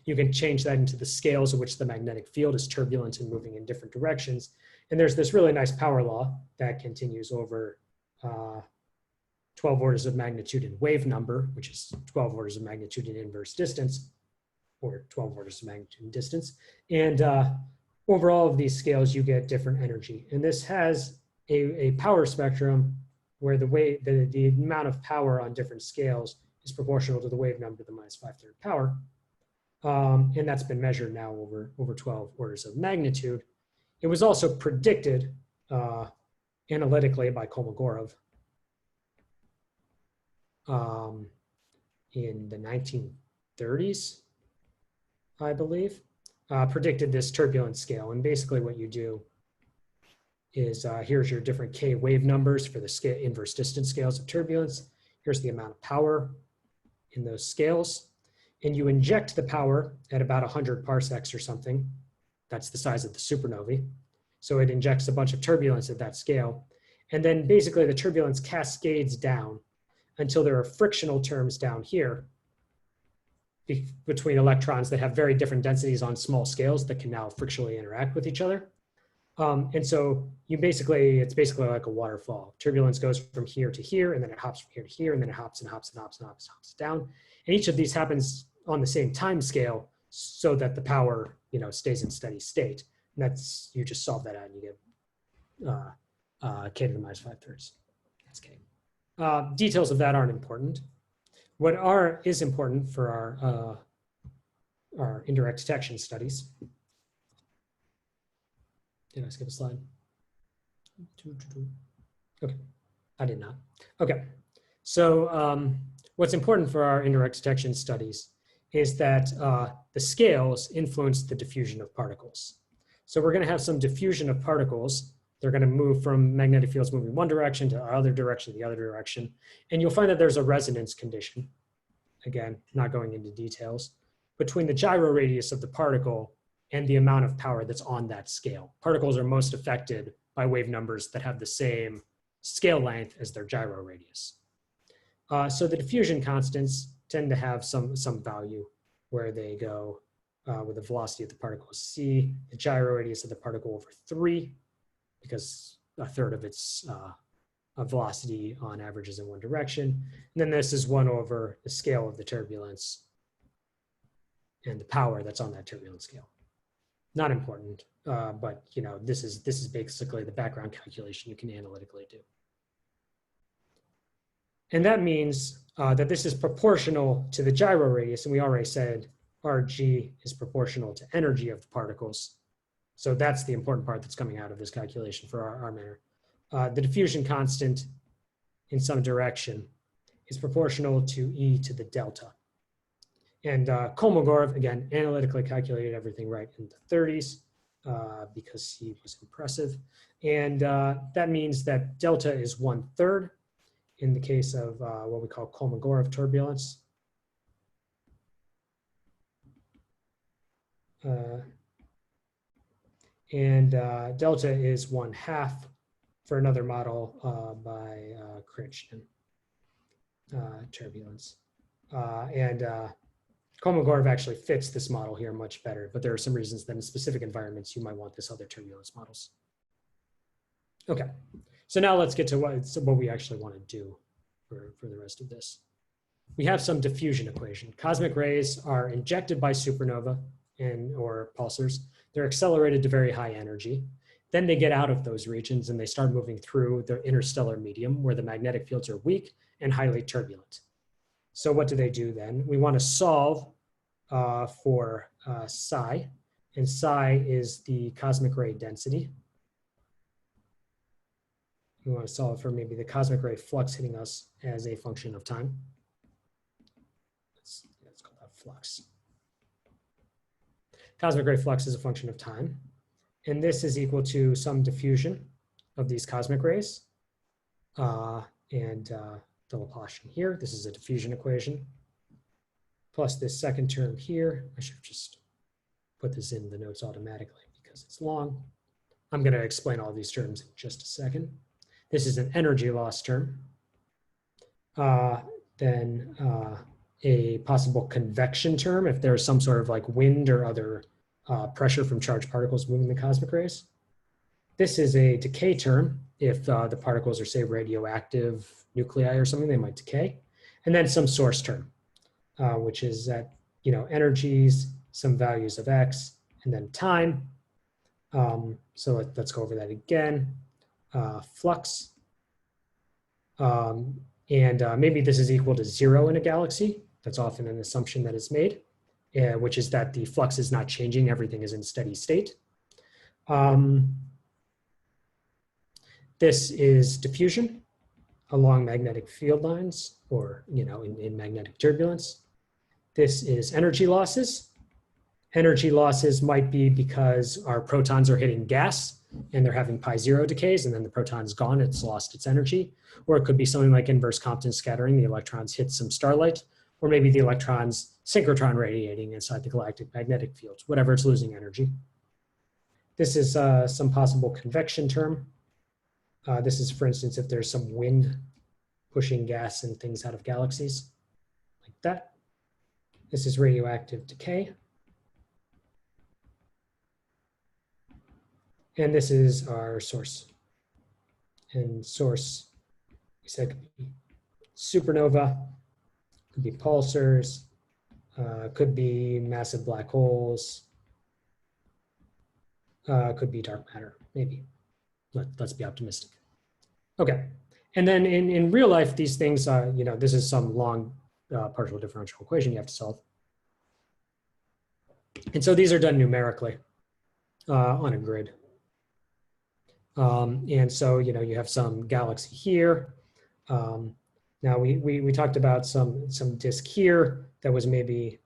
You can change that into the scales at which the magnetic field is turbulent and moving in different directions. And there's this really nice power law that continues over 12 orders of magnitude in wave number, which is 12 orders of magnitude in inverse distance, or 12 orders of magnitude in distance. And over all of these scales, you get different energy. And this has a power spectrum where the amount of power on different scales is proportional to the wave number to the minus 5/3 power. And that's been measured now over 12 orders of magnitude. It was also predicted analytically by Kolmogorov in the 1930s, I believe, predicted this turbulence scale. And basically what you do is here's your different K wave numbers for the inverse distance scales of turbulence. Here's the amount of power in those scales. And you inject the power at about 100 parsecs or something. That's the size of the supernovae. So it injects a bunch of turbulence at that scale. And then basically the turbulence cascades down until there are frictional terms down here between electrons that have very different densities on small scales that can now frictionally interact with each other. And so it's basically like a waterfall. Turbulence goes from here to here, and then it hops from here to here, and then it hops and hops and hops and hops and hops down. And each of these happens on the same time scale so that the power, you know, stays in steady state. And that's, you just solve that out and you get K to the minus 5/3. That's K. Details of that aren't important. What is important for our indirect detection studies. Did I skip a slide? Okay, I did not. Okay, so what's important for our indirect detection studies is that the scales influence the diffusion of particles. So we're going to have some diffusion of particles. They're going to move from magnetic fields moving one direction to the other direction. And you'll find that there's a resonance condition, again, not going into details, between the gyro radius of the particle and the amount of power that's on that scale. Particles are most affected by wave numbers that have the same scale length as their gyro radius. So the diffusion constants tend to have some value where they go with the velocity of the particle is c, the gyro radius of the particle over 3, because a third of its velocity on average is in one direction. And then this is 1 over the scale of the turbulence and the power that's on that turbulence scale. Not important, but you know, this is basically the background calculation you can analytically do. And that means that this is proportional to the gyro radius, and we already said Rg is proportional to energy of the particles. So that's the important part that's coming out of this calculation for our matter. The diffusion constant in some direction is proportional to e to the delta. And Kolmogorov, again, analytically calculated everything right in the 30s because he was impressive. And that means that delta is 1/3 in the case of what we call Kolmogorov turbulence. Delta is 1/2 for another model by Krichnan turbulence. Kolmogorov actually fits this model here much better, but there are some reasons that in specific environments you might want this other turbulence models. Okay, so now let's get to what we actually want to do for the rest of this. We have some diffusion equation. Cosmic rays are injected by supernova or pulsars. They're accelerated to very high energy. Then they get out of those regions and they start moving through the interstellar medium where the magnetic fields are weak and highly turbulent. So what do they do then? We want to solve for psi, and psi is the cosmic ray density. We want to solve for maybe the cosmic ray flux hitting us as a function of time. Let's call that flux. Cosmic ray flux is a function of time. And this is equal to some diffusion of these cosmic rays. The Laplacian here, this is a diffusion equation, plus this second term here. I should just put this in the notes automatically because it's long. I'm going to explain all these terms in just a second. This is an energy loss term. Then a possible convection term if there's some sort of like wind or other pressure from charged particles moving the cosmic rays. This is a decay term. If the particles are, say, radioactive nuclei or something, they might decay. And then some source term, which is that, you know, energies, some values of x, and then time. So let's go over that again. Flux. Maybe this is equal to 0 in a galaxy. That's often an assumption that is made, which is that the flux is not changing. Everything is in steady state. This is diffusion along magnetic field lines or, you know, in magnetic turbulence. This is energy losses. Energy losses might be because our protons are hitting gas and they're having pi-0 decays and then the proton's gone, it's lost its energy. Or it could be something like inverse Compton scattering, the electrons hit some starlight, or maybe the electrons synchrotron radiating inside the galactic magnetic fields, whatever, it's losing energy. This is some possible convection term. This is, for instance, if there's some wind pushing gas and things out of galaxies, like that. This is radioactive decay. And this is our source. And source, we said, could be supernova, could be pulsars, could be massive black holes, could be dark matter, maybe. Let's be optimistic. Okay, and then in real life, these things, you know, this is some long partial differential equation you have to solve. And so these are done numerically on a grid. And so, you know, you have some galaxy here. Now we talked about some disk here that was maybe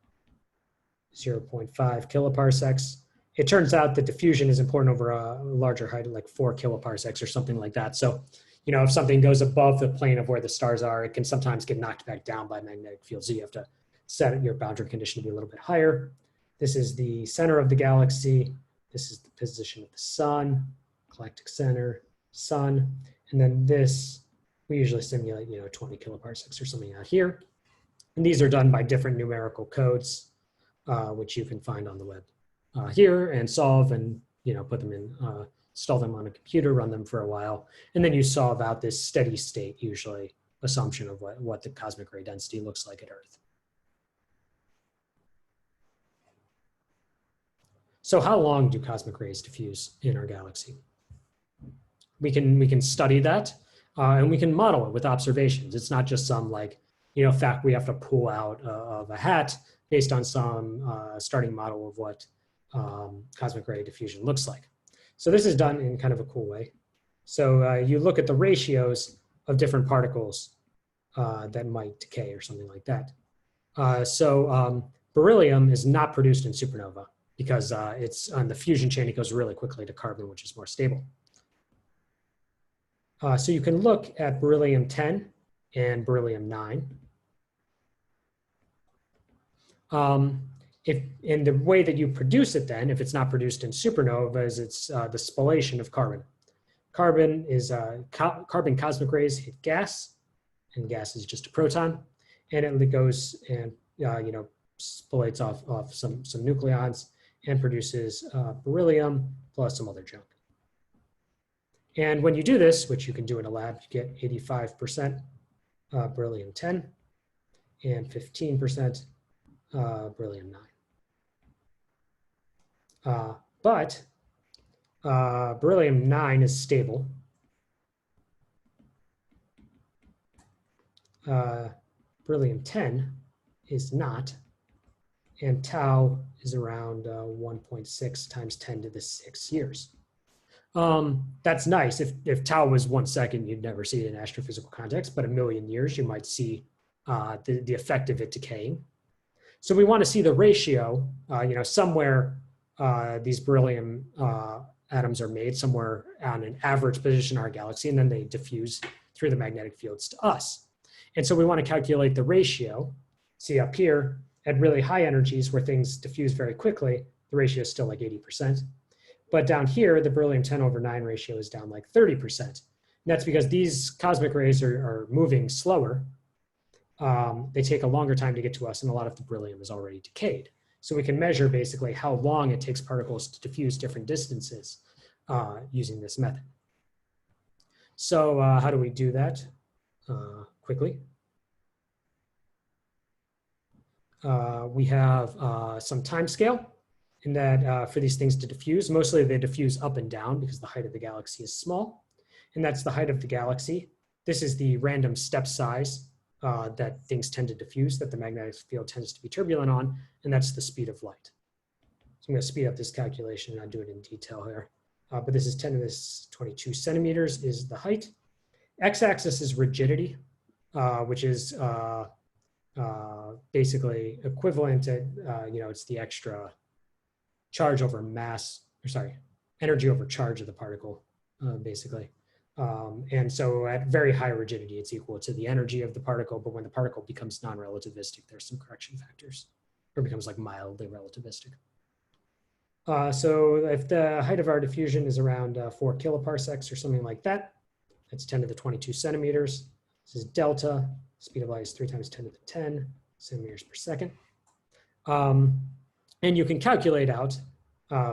0.5 kiloparsecs. It turns out that diffusion is important over a larger height, like 4 kiloparsecs or something like that. So, you know, if something goes above the plane of where the stars are, it can sometimes get knocked back down by magnetic fields. So you have to set your boundary condition to be a little bit higher. This is the center of the galaxy. This is the position of the sun, galactic center, sun. And then this, we usually simulate, you know, 20 kiloparsecs or something out here. And these are done by different numerical codes, which you can find on the web here and solve and, you know, put them in, install them on a computer, run them for a while. And then you solve out this steady state, usually, assumption of what the cosmic ray density looks like at Earth. So how long do cosmic rays diffuse in our galaxy? We can study that and we can model it with observations. It's not just some like, you know, fact we have to pull out of a hat based on some starting model of what cosmic ray diffusion looks like. So this is done in kind of a cool way. So you look at the ratios of different particles that might decay or something like that. Beryllium is not produced in supernova because it's on the fusion chain, it goes really quickly to carbon, which is more stable. So you can look at beryllium-10 and beryllium-9. In the way that you produce it then, if it's not produced in supernova, is it's the spallation of carbon. Carbon is carbon cosmic rays hit gas, and gas is just a proton, and it goes and you know, spallates off some nucleons and produces beryllium plus some other junk. And when you do this, which you can do in a lab, you get 85% beryllium-10 and 15% beryllium-9. But beryllium-9 is stable. Beryllium-10 is not, and tau is around 1.6 times 10 to the 6 years. That's nice. If tau was 1 second, you'd never see it in astrophysical context, but a million years, you might see the effect of it decaying. So we want to see the ratio, you know, somewhere these beryllium atoms are made, somewhere on an average position in our galaxy, and then they diffuse through the magnetic fields to us. And so we want to calculate the ratio. See up here, at really high energies where things diffuse very quickly, the ratio is still like 80%. But down here, the beryllium-10/9 ratio is down like 30%. And that's because these cosmic rays are moving slower. They take a longer time to get to us, and a lot of the beryllium is already decayed. So we can measure basically how long it takes particles to diffuse different distances using this method. So how do we do that quickly? We have some time scale in that for these things to diffuse. Mostly they diffuse up and down because the height of the galaxy is small. And that's the height of the galaxy. This is the random step size that things tend to diffuse, that the magnetic field tends to be turbulent on, and that's the speed of light. So I'm going to speed up this calculation and I'll do it in detail here. But this is 10 to the 22 centimeters is the height. X-axis is rigidity, which is basically equivalent to, you know, it's the extra charge over mass, or sorry, energy over charge of the particle, basically. And so at very high rigidity, it's equal to the energy of the particle, but when the particle becomes non-relativistic, there's some correction factors, or becomes like mildly relativistic. So if the height of our diffusion is around 4 kiloparsecs or something like that, that's 10 to the 22 centimeters. This is delta. Speed of light is 3 times 10 to the 10 centimeters per second. And you can calculate out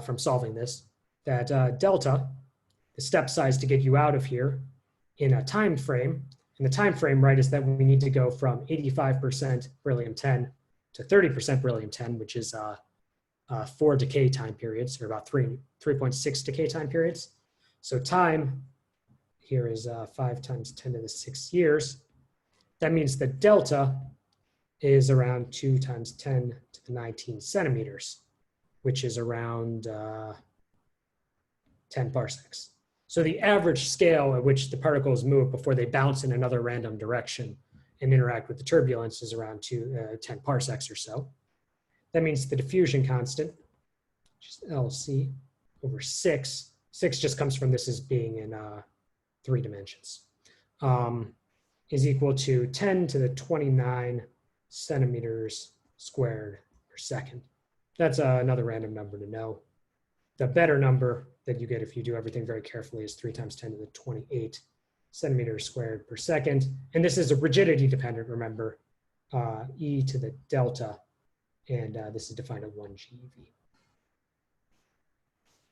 from solving this that delta, the step size to get you out of here in a time frame. And the time frame, right, is that we need to go from 85% beryllium-10 to 30% beryllium-10, which is 4 decay time periods, or about 3.6 decay time periods. So time here is 5 times 10 to the 6 years. That means that delta is around 2 times 10 to the 19 centimeters, which is around 10 parsecs. So the average scale at which the particles move before they bounce in another random direction and interact with the turbulence is around 10 parsecs or so. That means the diffusion constant, which is LC over 6. 6 just comes from this as being in 3 dimensions, is equal to 10 to the 29 centimeters squared per second. That's another random number to know. The better number that you get if you do everything very carefully is 3 times 10 to the 28 centimeters squared per second. And this is a rigidity dependent, remember, e to the delta. And this is defined at 1 GeV.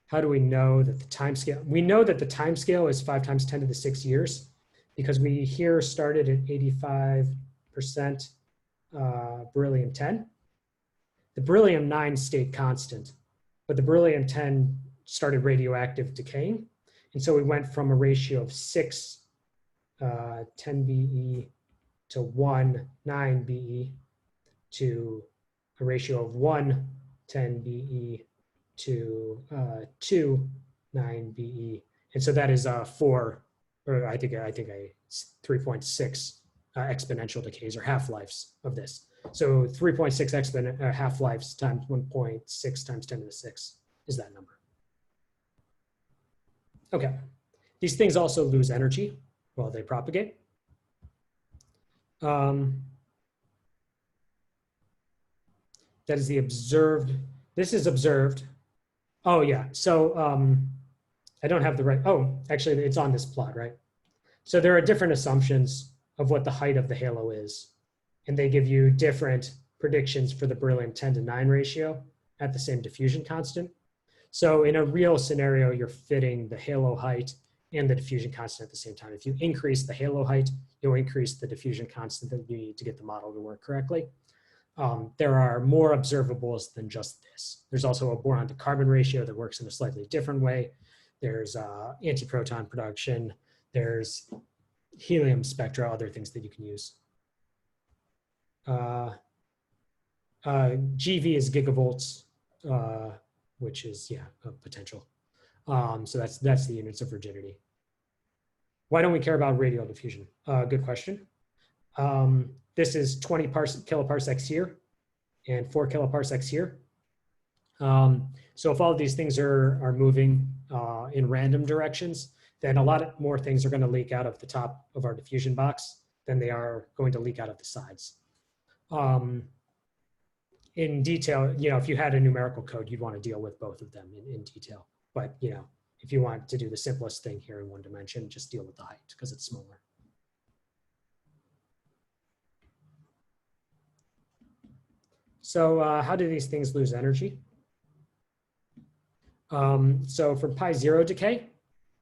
How do we know that the time scale? We know that the time scale is 5 times 10 to the 6 years because we here started at 85% beryllium-10. The beryllium-9 stayed constant, but the beryllium-10 started radioactive decaying. And so we went from a ratio of 6, 10 BE to 1, 9 BE to a ratio of 1, 10 BE to 2, 9 BE. And so that is 4, or I think 3.6 exponential decays or half-lives of this. So 3.6 half-lives times 1.6 times 10 to the 6 is that number. Okay, these things also lose energy while they propagate. That is the observed, this is observed. Oh yeah, so I don't have the right, oh, actually it's on this plot, right? So there are different assumptions of what the height of the halo is, and they give you different predictions for the beryllium-10 to 9 ratio at the same diffusion constant. So in a real scenario, you're fitting the halo height and the diffusion constant at the same time. If you increase the halo height, you'll increase the diffusion constant that you need to get the model to work correctly. There are more observables than just this. There's also a boron to carbon ratio that works in a slightly different way. There's antiproton production. There's helium spectra, other things that you can use. GV is gigavolts, which is, yeah, a potential. So that's the units of rigidity. Why don't we care about radial diffusion? Good question. This is 20 kiloparsecs here and 4 kiloparsecs here. So if all of these things are moving in random directions, then a lot more things are going to leak out of the top of our diffusion box than they are going to leak out of the sides. In detail, you know, if you had a numerical code, you'd want to deal with both of them in detail. But, you know, if you want to do the simplest thing here in one dimension, just deal with the height because it's smaller. So how do these things lose energy? So for pi zero decay,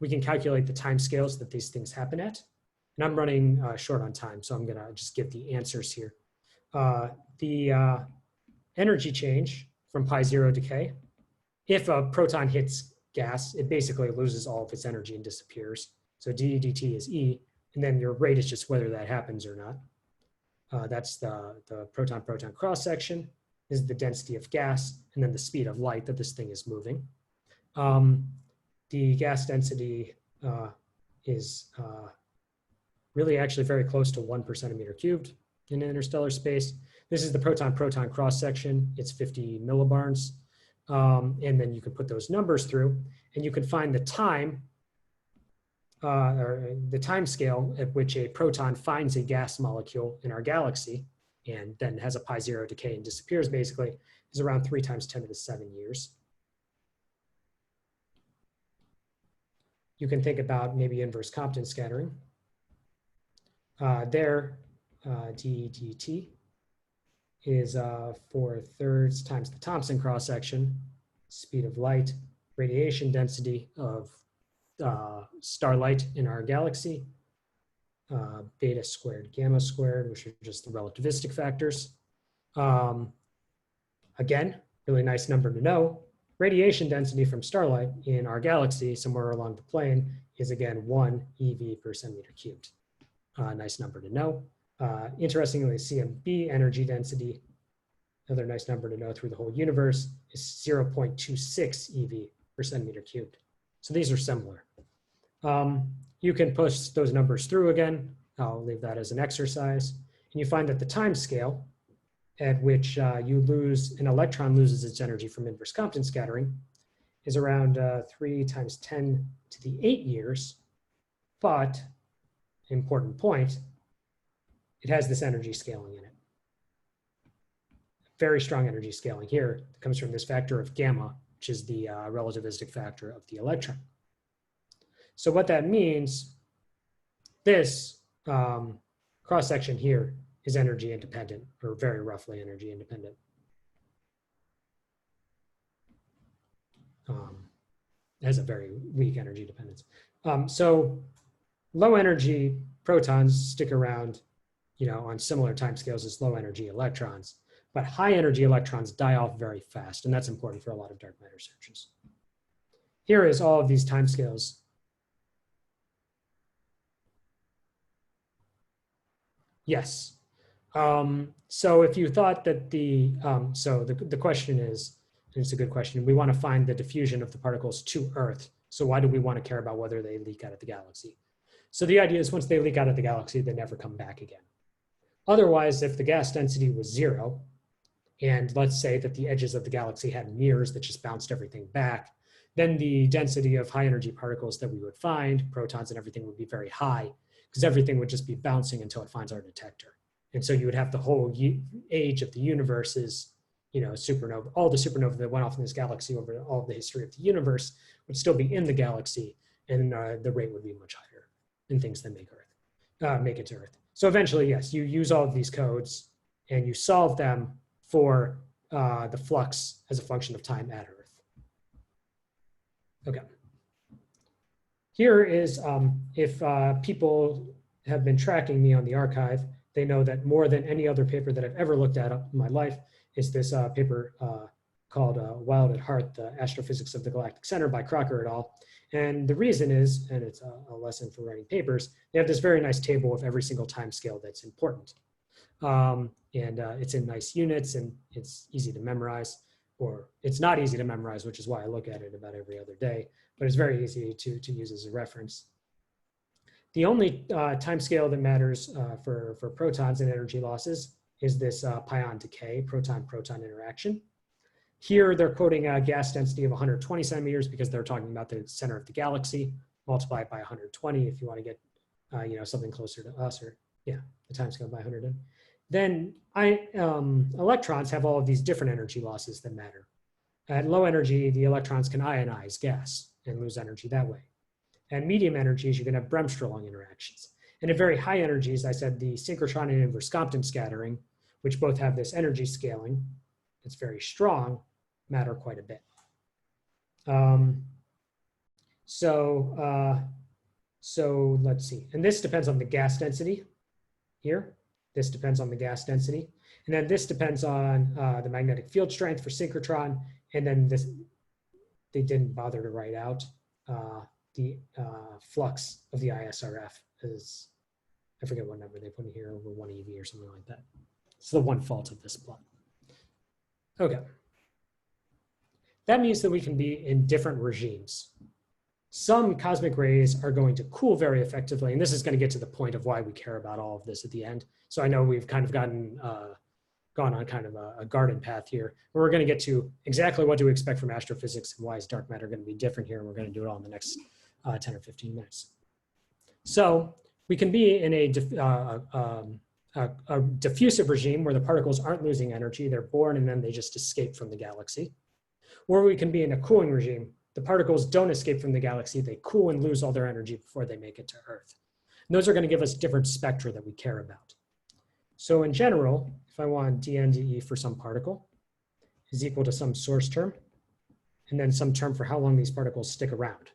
we can calculate the time scales that these things happen at. And I'm running short on time, so I'm going to just give the answers here. The energy change from pi zero decay, if a proton hits gas, it basically loses all of its energy and disappears. So d dt is E, and then your rate is just whether that happens or not. That's the proton-proton cross-section, is the density of gas, and then the speed of light that this thing is moving. The gas density is really actually very close to 1 per centimeter cubed in interstellar space. This is the proton-proton cross-section. It's 50 millibarns. And then you can put those numbers through, and you can find the time, or the time scale at which a proton finds a gas molecule in our galaxy and then has a pi zero decay and disappears basically, is around 3 times 10 to the 7 years. You can think about maybe inverse Compton scattering. There, d dt is 4/3 times the Thomson cross-section, speed of light, radiation density of starlight in our galaxy, beta squared, gamma squared, which are just the relativistic factors. Again, really nice number to know. Radiation density from starlight in our galaxy, somewhere along the plane, is again 1 eV per centimeter cubed. Nice number to know. Interestingly, CMB energy density, another nice number to know through the whole universe, is 0.26 eV per centimeter cubed. So these are similar. You can push those numbers through again. I'll leave that as an exercise. And you find that the time scale at which an electron loses its energy from inverse Compton scattering is around 3 times 10 to the 8 years. But, important point, it has this energy scaling in it. Very strong energy scaling here that comes from this factor of gamma, which is the relativistic factor of the electron. So what that means, this cross-section here is energy independent, or very roughly energy independent. It has a very weak energy dependence. So low energy protons stick around, on similar timescales as low energy electrons, but high energy electrons die off very fast, and that's important for a lot of dark matter searches. Here is all of these timescales. Yes. So if you thought that the question is, and it's a good question, we want to find the diffusion of the particles to Earth. So why do we want to care about whether they leak out of the galaxy? So the idea is once they leak out of the galaxy, they never come back again. Otherwise, if the gas density was 0, and let's say that the edges of the galaxy had mirrors that just bounced everything back, then the density of high energy particles that we would find, protons and everything, would be very high, because everything would just be bouncing until it finds our detector. And so you would have the whole age of the universe is, supernova. All the supernovae that went off in this galaxy over all of the history of the universe would still be in the galaxy, and the rate would be much higher in things that make it to Earth. So eventually, yes, you use all of these codes and you solve them for the flux as a function of time at Earth. Okay. Here is, if people have been tracking me on the archive, they know that more than any other paper that I've ever looked at in my life is this paper called Wild at Heart, The Astrophysics of the Galactic Center by Crocker et al. And the reason is, and it's a lesson for writing papers, they have this very nice table of every single time scale that's important. It's in nice units and it's easy to memorize, or it's not easy to memorize, which is why I look at it about every other day, but it's very easy to use as a reference. The only time scale that matters for protons and energy losses is this pion decay, proton-proton interaction. Here they're quoting a gas density of 120 centimeters because they're talking about the center of the galaxy. Multiply it by 120 if you want to get something closer to us, or the time scale by 100. Then electrons have all of these different energy losses that matter. At low energy, the electrons can ionize gas and lose energy that way. At medium energies, you can have Bremsstrahlung interactions. And at very high energies, I said the synchrotron and inverse Compton scattering, which both have this energy scaling that's very strong, matter quite a bit. So let's see. And this depends on the gas density here. This depends on the gas density. And then this depends on the magnetic field strength for synchrotron. And then this, they didn't bother to write out the flux of the ISRF is, I forget what number they put in here, over 1 eV or something like that. It's the one fault of this plot. Okay. That means that we can be in different regimes. Some cosmic rays are going to cool very effectively, and this is going to get to the point of why we care about all of this at the end. So I know we've kind of gone on kind of a garden path here, where we're going to get to exactly what do we expect from astrophysics and why is dark matter going to be different here, and we're going to do it all in the next 10 or 15 minutes. So we can be in a diffusive regime where the particles aren't losing energy, they're born and then they just escape from the galaxy. Or we can be in a cooling regime. The particles don't escape from the galaxy, they cool and lose all their energy before they make it to Earth. And those are going to give us different spectra that we care about. So in general, if I want dN dE for some particle is equal to some source term, and then some term for how long these particles stick around,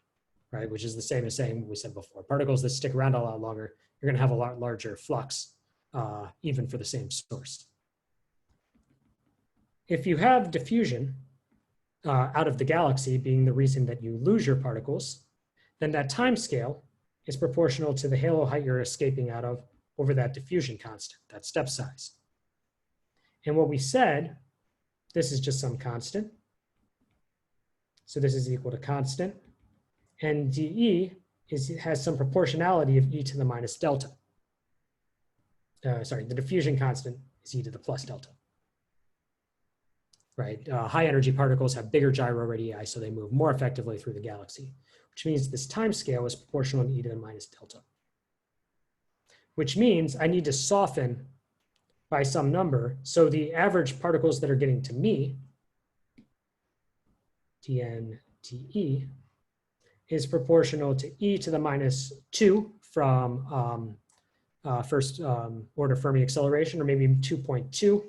right? Which is the same as saying what we said before. Particles that stick around a lot longer, you're going to have a lot larger flux, even for the same source. If you have diffusion out of the galaxy being the reason that you lose your particles, then that time scale is proportional to the halo height you're escaping out of over that diffusion constant, that step size. And what we said, this is just some constant. So this is equal to constant. And dE has some proportionality of e to the minus delta. The diffusion constant is e to the plus delta. right? High energy particles have bigger gyro radii, so they move more effectively through the galaxy, which means this time scale is proportional to e to the minus delta, which means I need to soften by some number. So the average particles that are getting to me, dn dE, is proportional to e to the minus 2 from first order Fermi acceleration, or maybe 2.2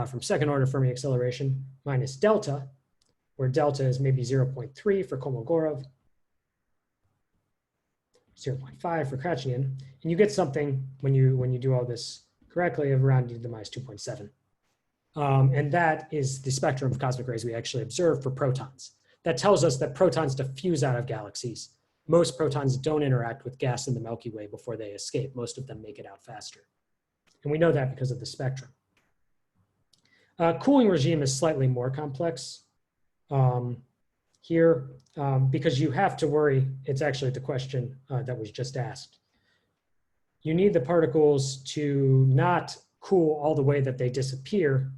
from second order Fermi acceleration, minus delta, where delta is maybe 0.3 for Kolmogorov, 0.5 for Kratchian, and you get something when you do all this correctly of around e to the minus 2.7. And that is the spectrum of cosmic rays we actually observe for protons. That tells us that protons diffuse out of galaxies. Most protons don't interact with gas in the Milky Way before they escape. Most of them make it out faster. And we know that because of the spectrum. Cooling regime is slightly more complex here because you have to worry. It's actually the question that was just asked. You need the particles to not cool all the way that they disappear,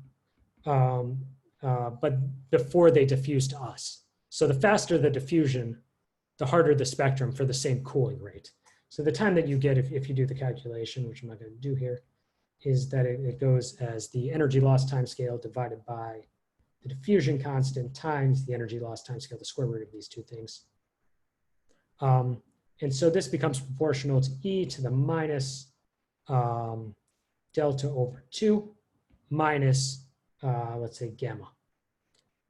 but before they diffuse to us. So the faster the diffusion, the harder the spectrum for the same cooling rate. So the time that you get, if you do the calculation, which I'm not going to do here, is that it goes as the energy loss time scale divided by the diffusion constant times the energy loss time scale, the square root of these two things. And so this becomes proportional to e to the minus delta over 2 minus, let's say, gamma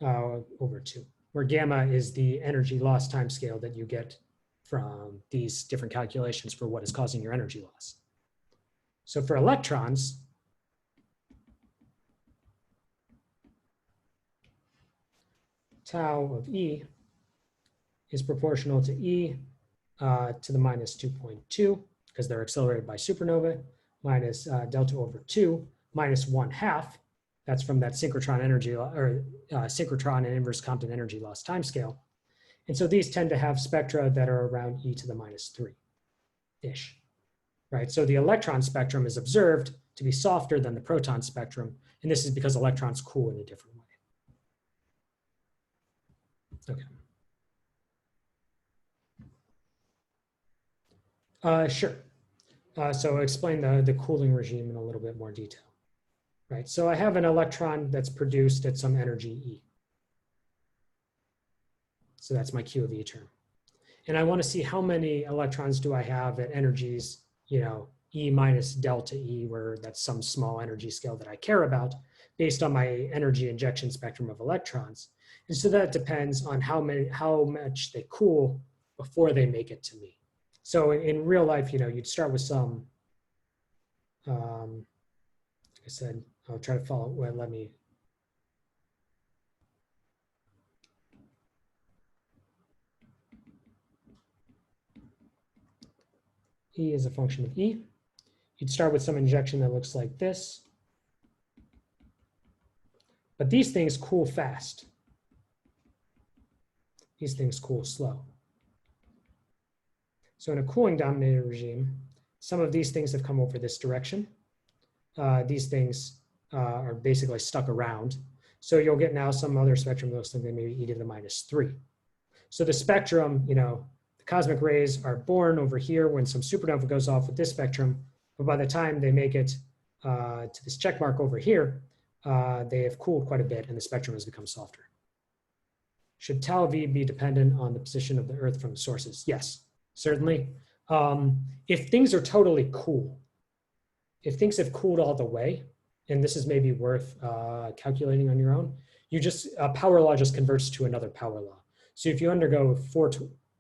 over 2, where gamma is the energy loss time scale that you get from these different calculations for what is causing your energy loss. So for electrons, tau of E is proportional to E to the minus 2.2, because they're accelerated by supernova, minus delta over 2, minus 1/2. That's from that synchrotron energy, or synchrotron and inverse Compton energy loss timescale. And so these tend to have spectra that are around e to the minus 3-ish, right? So the electron spectrum is observed to be softer than the proton spectrum, and this is because electrons cool in a different way. Okay. Sure. So I'll explain the cooling regime in a little bit more detail. Right, so I have an electron that's produced at some energy E. So that's my Q of E term. And I want to see how many electrons do I have at energies, E minus delta E, where that's some small energy scale that I care about, based on my energy injection spectrum of electrons. And so that depends on how much they cool before they make it to me. So in real life, you'd start with some, like I said, I'll try to follow. Well, let me. E is a function of E. You'd start with some injection that looks like this. But these things cool fast. These things cool slow. So in a cooling dominated regime, some of these things have come over this direction. These things are basically stuck around. So you'll get now some other spectrum that looks like maybe e to the minus 3. So the spectrum, the cosmic rays are born over here when some supernova goes off with this spectrum, but by the time they make it to this check mark over here, they have cooled quite a bit and the spectrum has become softer. Should tau V be dependent on the position of the Earth from the sources? Yes, certainly. If things are totally cool, if things have cooled all the way, and this is maybe worth calculating on your own, a power law just converts to another power law. So if you undergo 4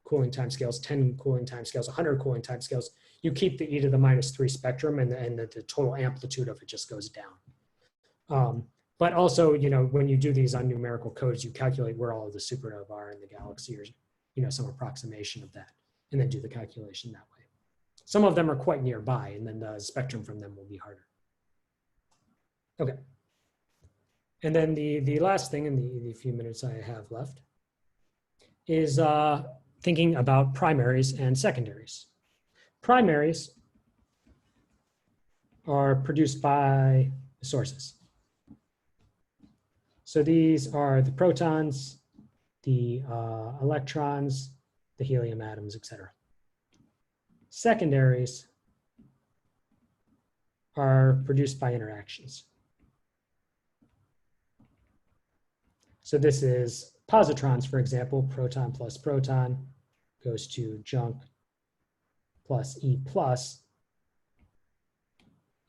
cooling timescales, 10 cooling timescales, 100 cooling timescales, you keep the e to the minus 3 spectrum, and the total amplitude of it just goes down. But also, when you do these on numerical codes, you calculate where all of the supernovae are in the galaxy, or some approximation of that, and then do the calculation that way. Some of them are quite nearby, and then the spectrum from them will be harder. Okay. And then the last thing in the few minutes I have left is thinking about primaries and secondaries. Primaries are produced by the sources. So these are the protons, the electrons, the helium atoms, etc. Secondaries are produced by interactions. So this is positrons, for example, proton plus proton goes to junk plus E plus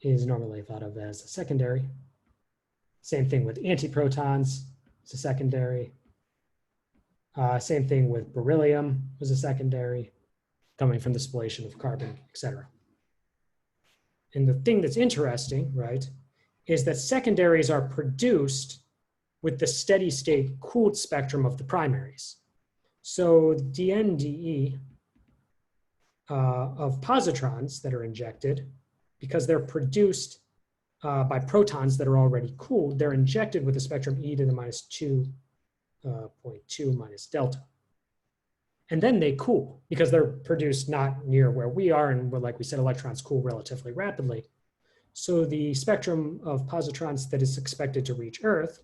is normally thought of as a secondary. Same thing with antiprotons, it's a secondary. Same thing with beryllium was a secondary, coming from the spallation of carbon, etc. And the thing that's interesting, right, is that secondaries are produced with the steady state cooled spectrum of the primaries. So dN dE of positrons that are injected, because they're produced by protons that are already cooled, they're injected with a spectrum e to the minus 2.2 minus delta. And then they cool because they're produced not near where we are, and like we said, electrons cool relatively rapidly. So the spectrum of positrons that is expected to reach Earth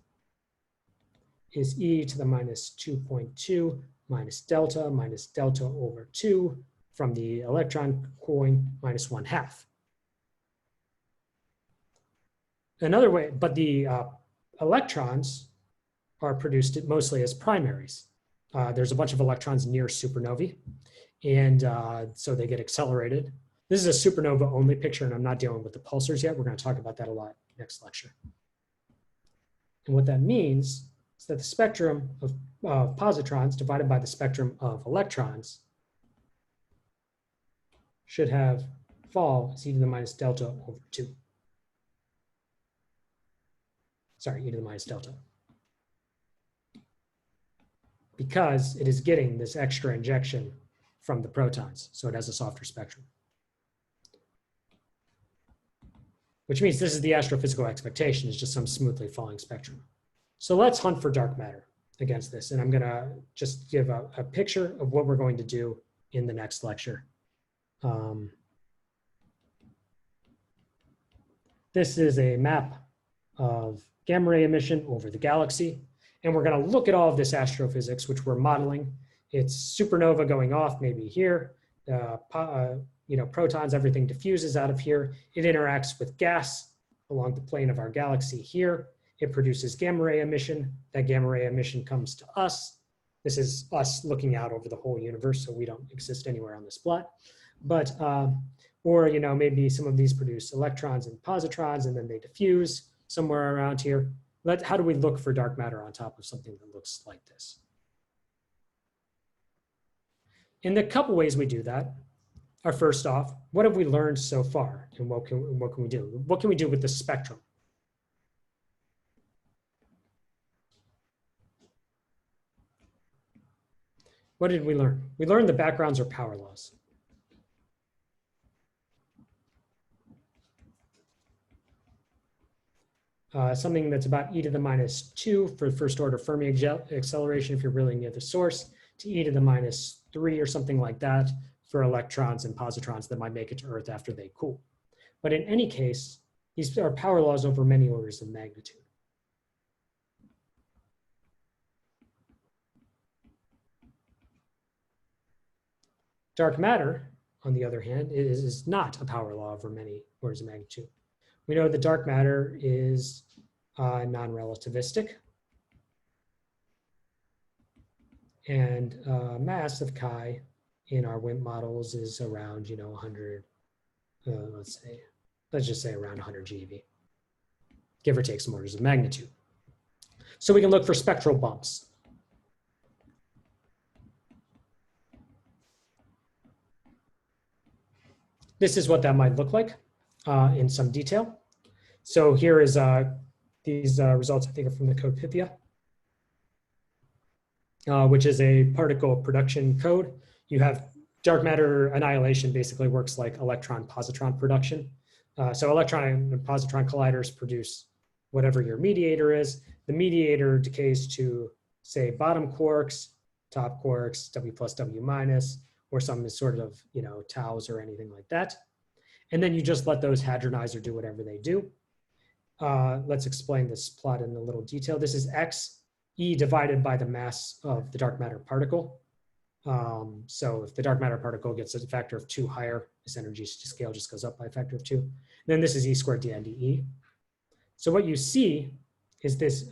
is e to the minus 2.2 minus delta over 2 from the electron cooling minus 1/2. Another way, but the electrons are produced mostly as primaries. There's a bunch of electrons near supernovae, and so they get accelerated. This is a supernova only picture, and I'm not dealing with the pulsars yet. We're going to talk about that a lot next lecture. And what that means is that the spectrum of positrons divided by the spectrum of electrons should have fall as e to the minus delta over 2. Sorry, e to the minus delta. Because it is getting this extra injection from the protons, so it has a softer spectrum. Which means this is the astrophysical expectation, it's just some smoothly falling spectrum. So let's hunt for dark matter against this, and I'm gonna just give a picture of what we're going to do in the next lecture. This is a map of gamma ray emission over the galaxy. And we're going to look at all of this astrophysics, which we're modeling. It's supernova going off maybe here. Protons, everything diffuses out of here. It interacts with gas along the plane of our galaxy here. It produces gamma ray emission. That gamma ray emission comes to us. This is us looking out over the whole universe, so we don't exist anywhere on this plot. But, or maybe some of these produce electrons and positrons, and then they diffuse somewhere around here. How do we look for dark matter on top of something that looks like this? In the couple ways we do that are, first off, what have we learned so far, and what can we do? What can we do with the spectrum? What did we learn? We learned the backgrounds are power laws. Something that's about e to the minus 2 for first order Fermi acceleration if you're really near the source, to e to the minus 3 or something like that for electrons and positrons that might make it to Earth after they cool. But in any case, these are power laws over many orders of magnitude. Dark matter, on the other hand, is not a power law over many orders of magnitude. We know that dark matter is non-relativistic, and mass of chi in our WIMP models is around 100. Let's just say around 100 GeV, give or take some orders of magnitude. So we can look for spectral bumps. This is what that might look like in some detail. So here is these results, I think, are from the code Pythia, which is a particle production code. You have dark matter annihilation basically works like electron-positron production. So electron and positron colliders produce whatever your mediator is. The mediator decays to, say, bottom quarks, top quarks, W plus W minus, or some sort of taus or anything like that. And then you just let those hadronize or do whatever they do. let's explain this plot in a little detail. This is x, E divided by the mass of the dark matter particle. So if the dark matter particle gets a factor of 2 higher, this energy scale just goes up by a factor of 2. Then this is E squared dN dE. So what you see is this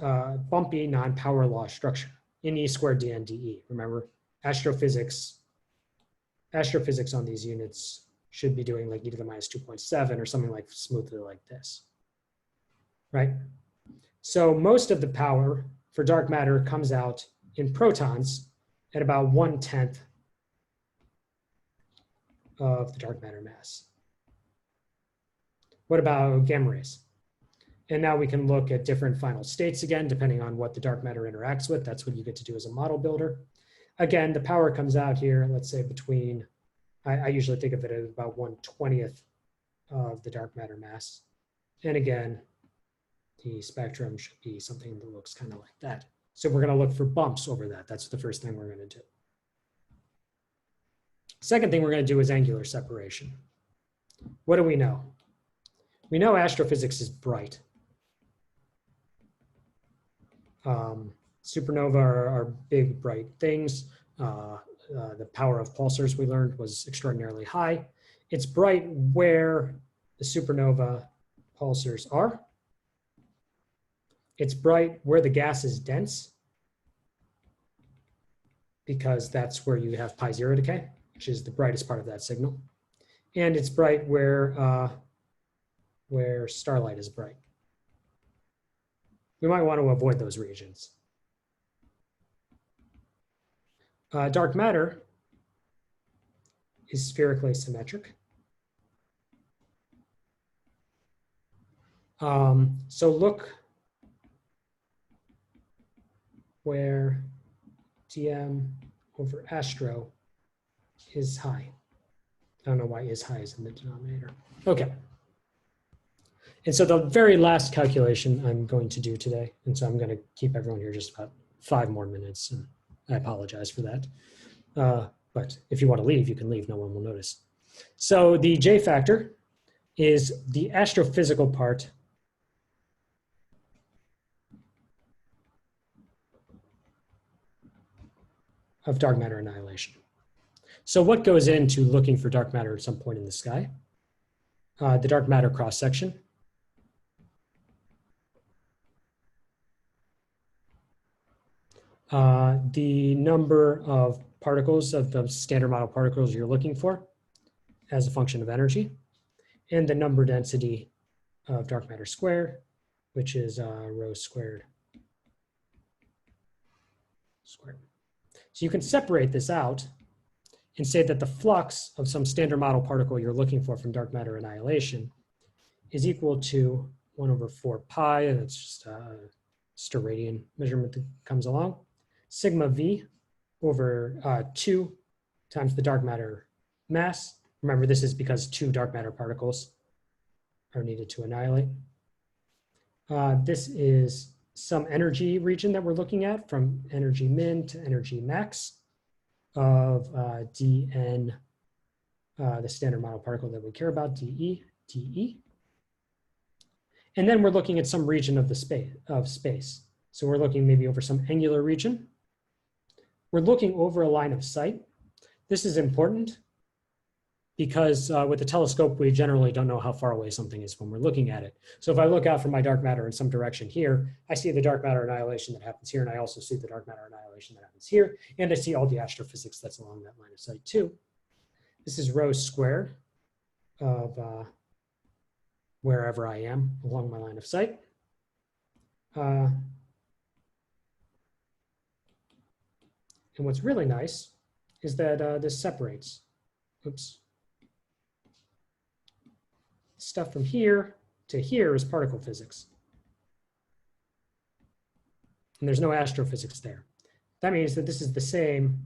bumpy non-power law structure in E squared dN dE. Remember, astrophysics on these units should be doing like e to the minus 2.7 or something like smoothly like this, right? So most of the power for dark matter comes out in protons at about 1/10 of the dark matter mass. What about gamma rays? And now we can look at different final states again, depending on what the dark matter interacts with. That's what you get to do as a model builder. Again, the power comes out here, let's say between, I usually think of it as about 1/20th of the dark matter mass. And again, the spectrum should be something that looks kind of like that. So we're going to look for bumps over that. That's the first thing we're going to do. Second thing we're going to do is angular separation. What do we know? We know astrophysics is bright. Supernova are big, bright things. The power of pulsars we learned was extraordinarily high. It's bright where the supernova pulsars are. It's bright where the gas is dense, because that's where you have pi zero decay, which is the brightest part of that signal. And it's bright where starlight is bright. We might want to avoid those regions. Dark matter is spherically symmetric. So look where dm over astro is high. I don't know why is high is in the denominator. Okay. And so the very last calculation I'm going to do today, and so I'm going to keep everyone here just about 5 more minutes, and I apologize for that. But if you want to leave, you can leave. No one will notice. So the J factor is the astrophysical part of dark matter annihilation. So what goes into looking for dark matter at some point in the sky? The dark matter cross-section. The number of particles of the standard model particles you're looking for as a function of energy, and the number density of dark matter squared, which is rho squared. So you can separate this out and say that the flux of some standard model particle you're looking for from dark matter annihilation is equal to 1 over 4 pi, and it's just a radian measurement that comes along, sigma v over 2 times the dark matter mass. Remember, this is because 2 dark matter particles are needed to annihilate. This is some energy region that we're looking at, from energy min to energy max of dn, the standard model particle that we care about, dE. And then we're looking at some region of the space. So we're looking maybe over some angular region. We're looking over a line of sight. This is important because with the telescope, we generally don't know how far away something is when we're looking at it. So if I look out from my dark matter in some direction here, I see the dark matter annihilation that happens here, and I also see the dark matter annihilation that happens here, and I see all the astrophysics that's along that line of sight too. This is rho squared of wherever I am along my line of sight. And what's really nice is that this separates. Oops. Stuff from here to here is particle physics. And there's no astrophysics there. That means that this is the same,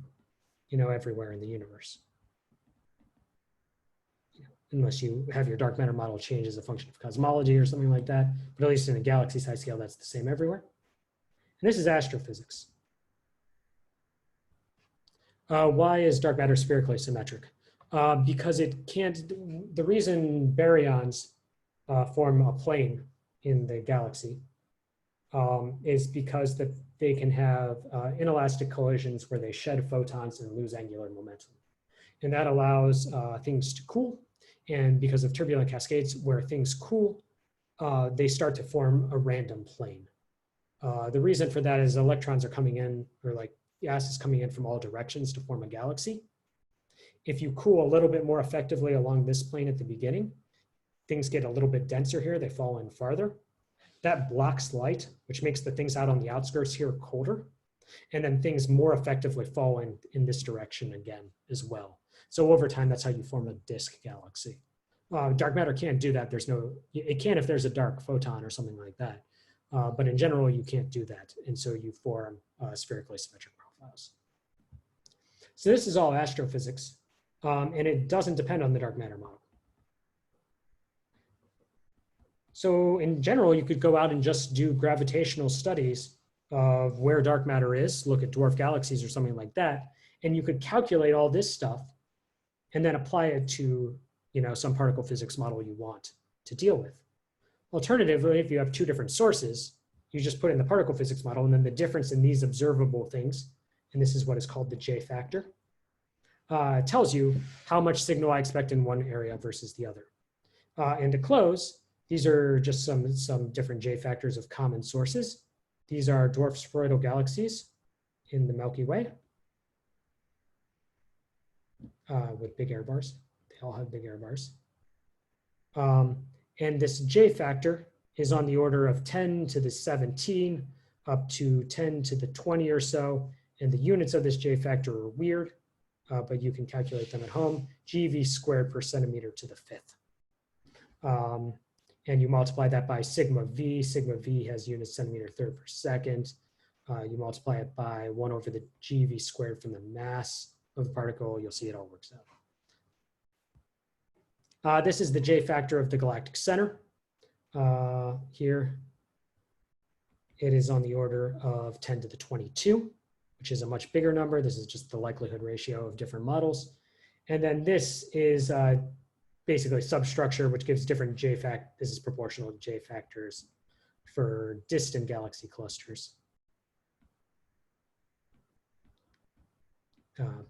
everywhere in the universe. Unless you have your dark matter model change as a function of cosmology or something like that. But at least in a galaxy size scale, that's the same everywhere. And this is astrophysics. Why is dark matter spherically symmetric? Because it can't, the reason baryons form a plane in the galaxy is because that they can have inelastic collisions where they shed photons and lose angular momentum. And that allows things to cool. And because of turbulent cascades, where things cool, they start to form a random plane. The reason for that is electrons are coming in, or like gas is coming in from all directions to form a galaxy. If you cool a little bit more effectively along this plane at the beginning, things get a little bit denser here, they fall in farther. That blocks light, which makes the things out on the outskirts here colder. And then things more effectively fall in this direction again as well. So over time, that's how you form a disk galaxy. Dark matter can't do that. It can if there's a dark photon or something like that. But in general, you can't do that. And so you form spherically symmetric profiles. So this is all astrophysics. And it doesn't depend on the dark matter model. So in general, you could go out and just do gravitational studies of where dark matter is, look at dwarf galaxies or something like that, and you could calculate all this stuff and then apply it to, some particle physics model you want to deal with. Alternatively, if you have two different sources, you just put in the particle physics model, and then the difference in these observable things, and this is what is called the J factor, tells you how much signal I expect in one area versus the other. And to close, these are just some different J factors of common sources. These are dwarf spheroidal galaxies in the Milky Way with big error bars. They all have big error bars. And this J factor is on the order of 10 to the 17 up to 10 to the 20 or so. And the units of this J factor are weird, but you can calculate them at home. GeV squared per centimeter to the fifth. And you multiply that by sigma V. Sigma V has units centimeter third per second. You multiply it by 1 over the GeV squared from the mass of the particle. You'll see it all works out. This is the J factor of the galactic center. Here, it is on the order of 10 to the 22, which is a much bigger number. This is just the likelihood ratio of different models. And then this is basically substructure, which gives different J factors. This is proportional to J factors for distant galaxy clusters.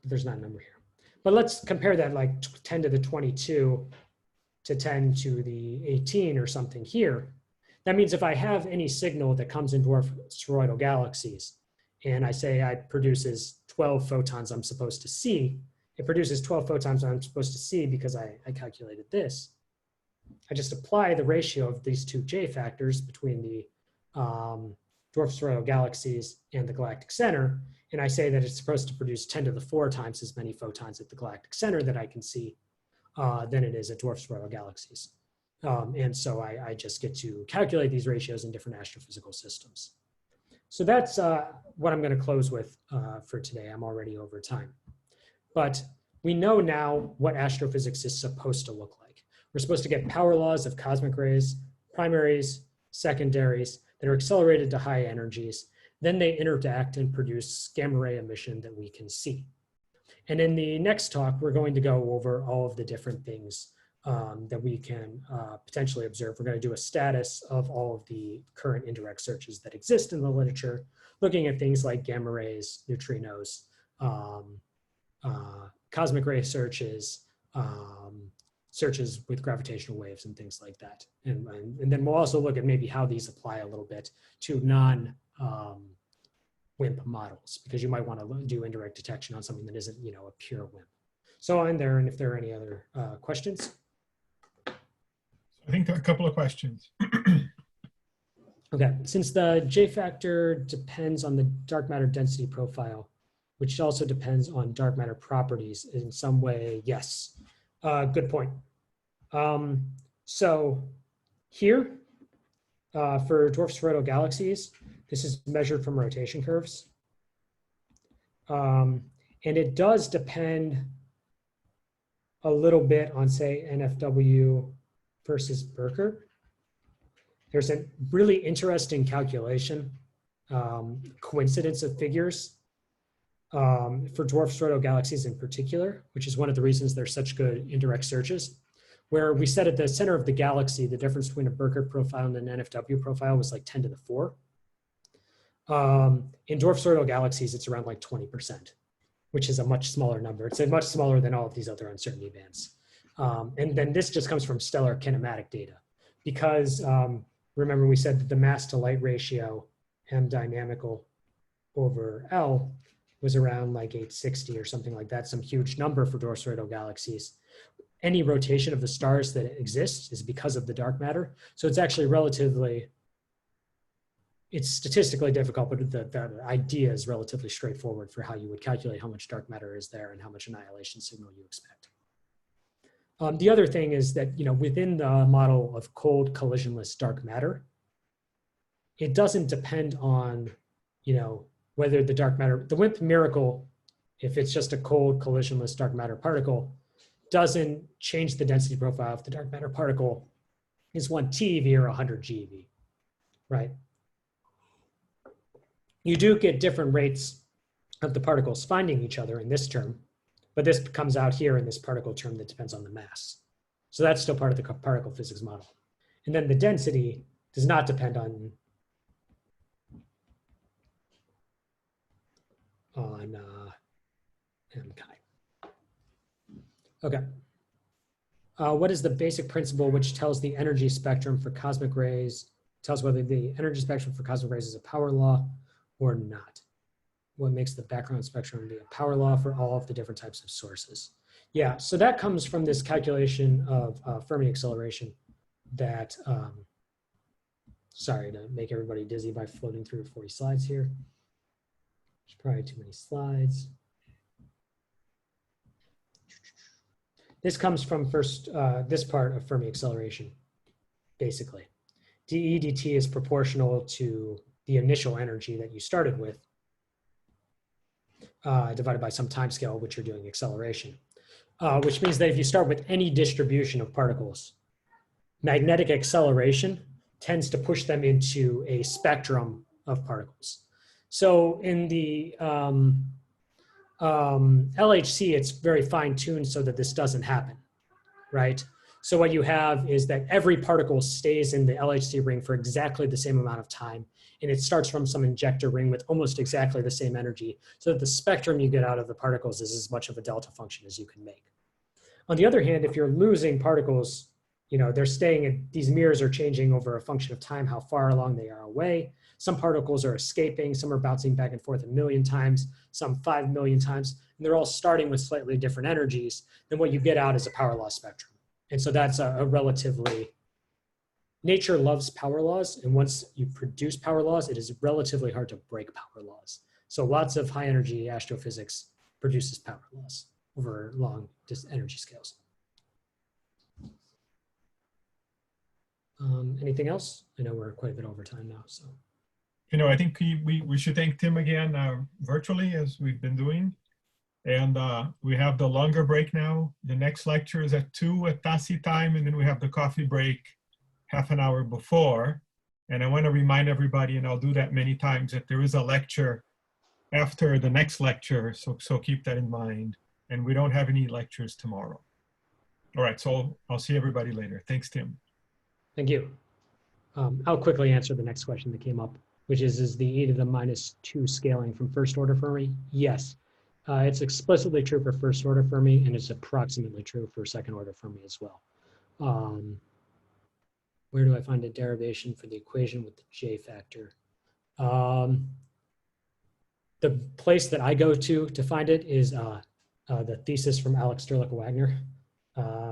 There's not a number here. But let's compare that like 10 to the 22 to 10 to the 18 or something here. That means if I have any signal that comes in dwarf spheroidal galaxies, and I say it produces 12 photons I'm supposed to see, it produces 12 photons I'm supposed to see because I calculated this. I just apply the ratio of these two J factors between the dwarf spheroidal galaxies and the galactic center, and I say that it's supposed to produce 10 to the 4 times as many photons at the galactic center that I can see than it is at dwarf spheroidal galaxies. And so I just get to calculate these ratios in different astrophysical systems. So that's what I'm going to close with for today. I'm already over time. But we know now what astrophysics is supposed to look like. We're supposed to get power laws of cosmic rays, primaries, secondaries that are accelerated to high energies. Then they interact and produce gamma ray emission that we can see. And in the next talk, we're going to go over all of the different things that we can potentially observe. We're going to do a status of all of the current indirect searches that exist in the literature, looking at things like gamma rays, neutrinos, cosmic ray searches, searches with gravitational waves and things like that. And then we'll also look at maybe how these apply a little bit to WIMP models, because you might want to do indirect detection on something that isn't, a pure WIMP. So I'll end there, and if there are any other questions. I think there are a couple of questions. Okay, since the J factor depends on the dark matter density profile, which also depends on dark matter properties in some way, yes. Good point. So here, for dwarf spheroidal galaxies, this is measured from rotation curves. And it does depend a little bit on, say, NFW versus Burkert. There's a really interesting calculation, coincidence of figures for dwarf spheroidal galaxies in particular, which is one of the reasons they're such good indirect searches, where we said at the center of the galaxy, the difference between a Burckhardt profile and an NFW profile was like 10 to the 4. In dwarf-spheroidal galaxies, it's around like 20%, which is a much smaller number. It's much smaller than all of these other uncertainty bands. And then this just comes from stellar kinematic data, because remember we said that the mass to light ratio, M dynamical over L, was around like 860 or something like that, some huge number for dwarf-spheroidal galaxies. Any rotation of the stars that exists is because of the dark matter. So it's actually relatively, it's statistically difficult, but the idea is relatively straightforward for how you would calculate how much dark matter is there and how much annihilation signal you expect. The other thing is that, within the model of cold collisionless dark matter, it doesn't depend on, whether the dark matter, the WIMP miracle, if it's just a cold collisionless dark matter particle, doesn't change the density profile if the dark matter particle is 1 TeV or 100 GeV, right? You do get different rates of the particles finding each other in this term, but this comes out here in this particle term that depends on the mass. So that's still part of the particle physics model. And then the density does not depend on M chi. Okay. What is the basic principle which tells the energy spectrum for cosmic rays, tells whether the energy spectrum for cosmic rays is a power law or not? What makes the background spectrum be a power law for all of the different types of sources? Yeah, so that comes from this calculation of Fermi acceleration that, sorry to make everybody dizzy by floating through 40 slides here. There's probably too many slides. This comes from this part of Fermi acceleration, basically. dE dt is proportional to the initial energy that you started with, divided by some time scale which you're doing acceleration, which means that if you start with any distribution of particles, magnetic acceleration tends to push them into a spectrum of particles. So in the LHC, it's very fine-tuned so that this doesn't happen, right? So what you have is that every particle stays in the LHC ring for exactly the same amount of time, and it starts from some injector ring with almost exactly the same energy, so that the spectrum you get out of the particles is as much of a delta function as you can make. On the other hand, if you're losing particles, they're staying, these mirrors are changing over a function of time, how far along they are away. Some particles are escaping, some are bouncing back and forth 1 million times, some 5 million times, and they're all starting with slightly different energies. Then what you get out is a power law spectrum. And so that's a relatively, nature loves power laws, and once you produce power laws, it is relatively hard to break power laws. So lots of high energy astrophysics produces power laws over long energy scales. Anything else? I know we're quite a bit over time now, so. I think we should thank Tim again virtually, as we've been doing. And we have the longer break now. The next lecture is at 2 at Tassi time, and then we have the coffee break half an hour before. And I want to remind everybody, and I'll do that many times, that there is a lecture after the next lecture, so keep that in mind. And we don't have any lectures tomorrow. All right, so I'll see everybody later. Thanks, Tim. Thank you. I'll quickly answer the next question that came up, which is the e to the -2 scaling from first order Fermi? Yes, it's explicitly true for first order Fermi, and it's approximately true for second order Fermi as well. Where do I find a derivation for the equation with the J factor? The place that I go to find it is the thesis from Alex Sturlick-Wagner,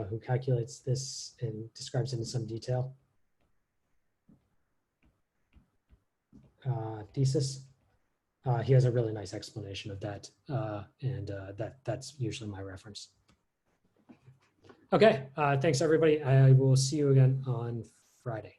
who calculates this and describes it in some detail. Thesis. He has a really nice explanation of that, and that's usually my reference. Okay, thanks everybody. I will see you again on Friday.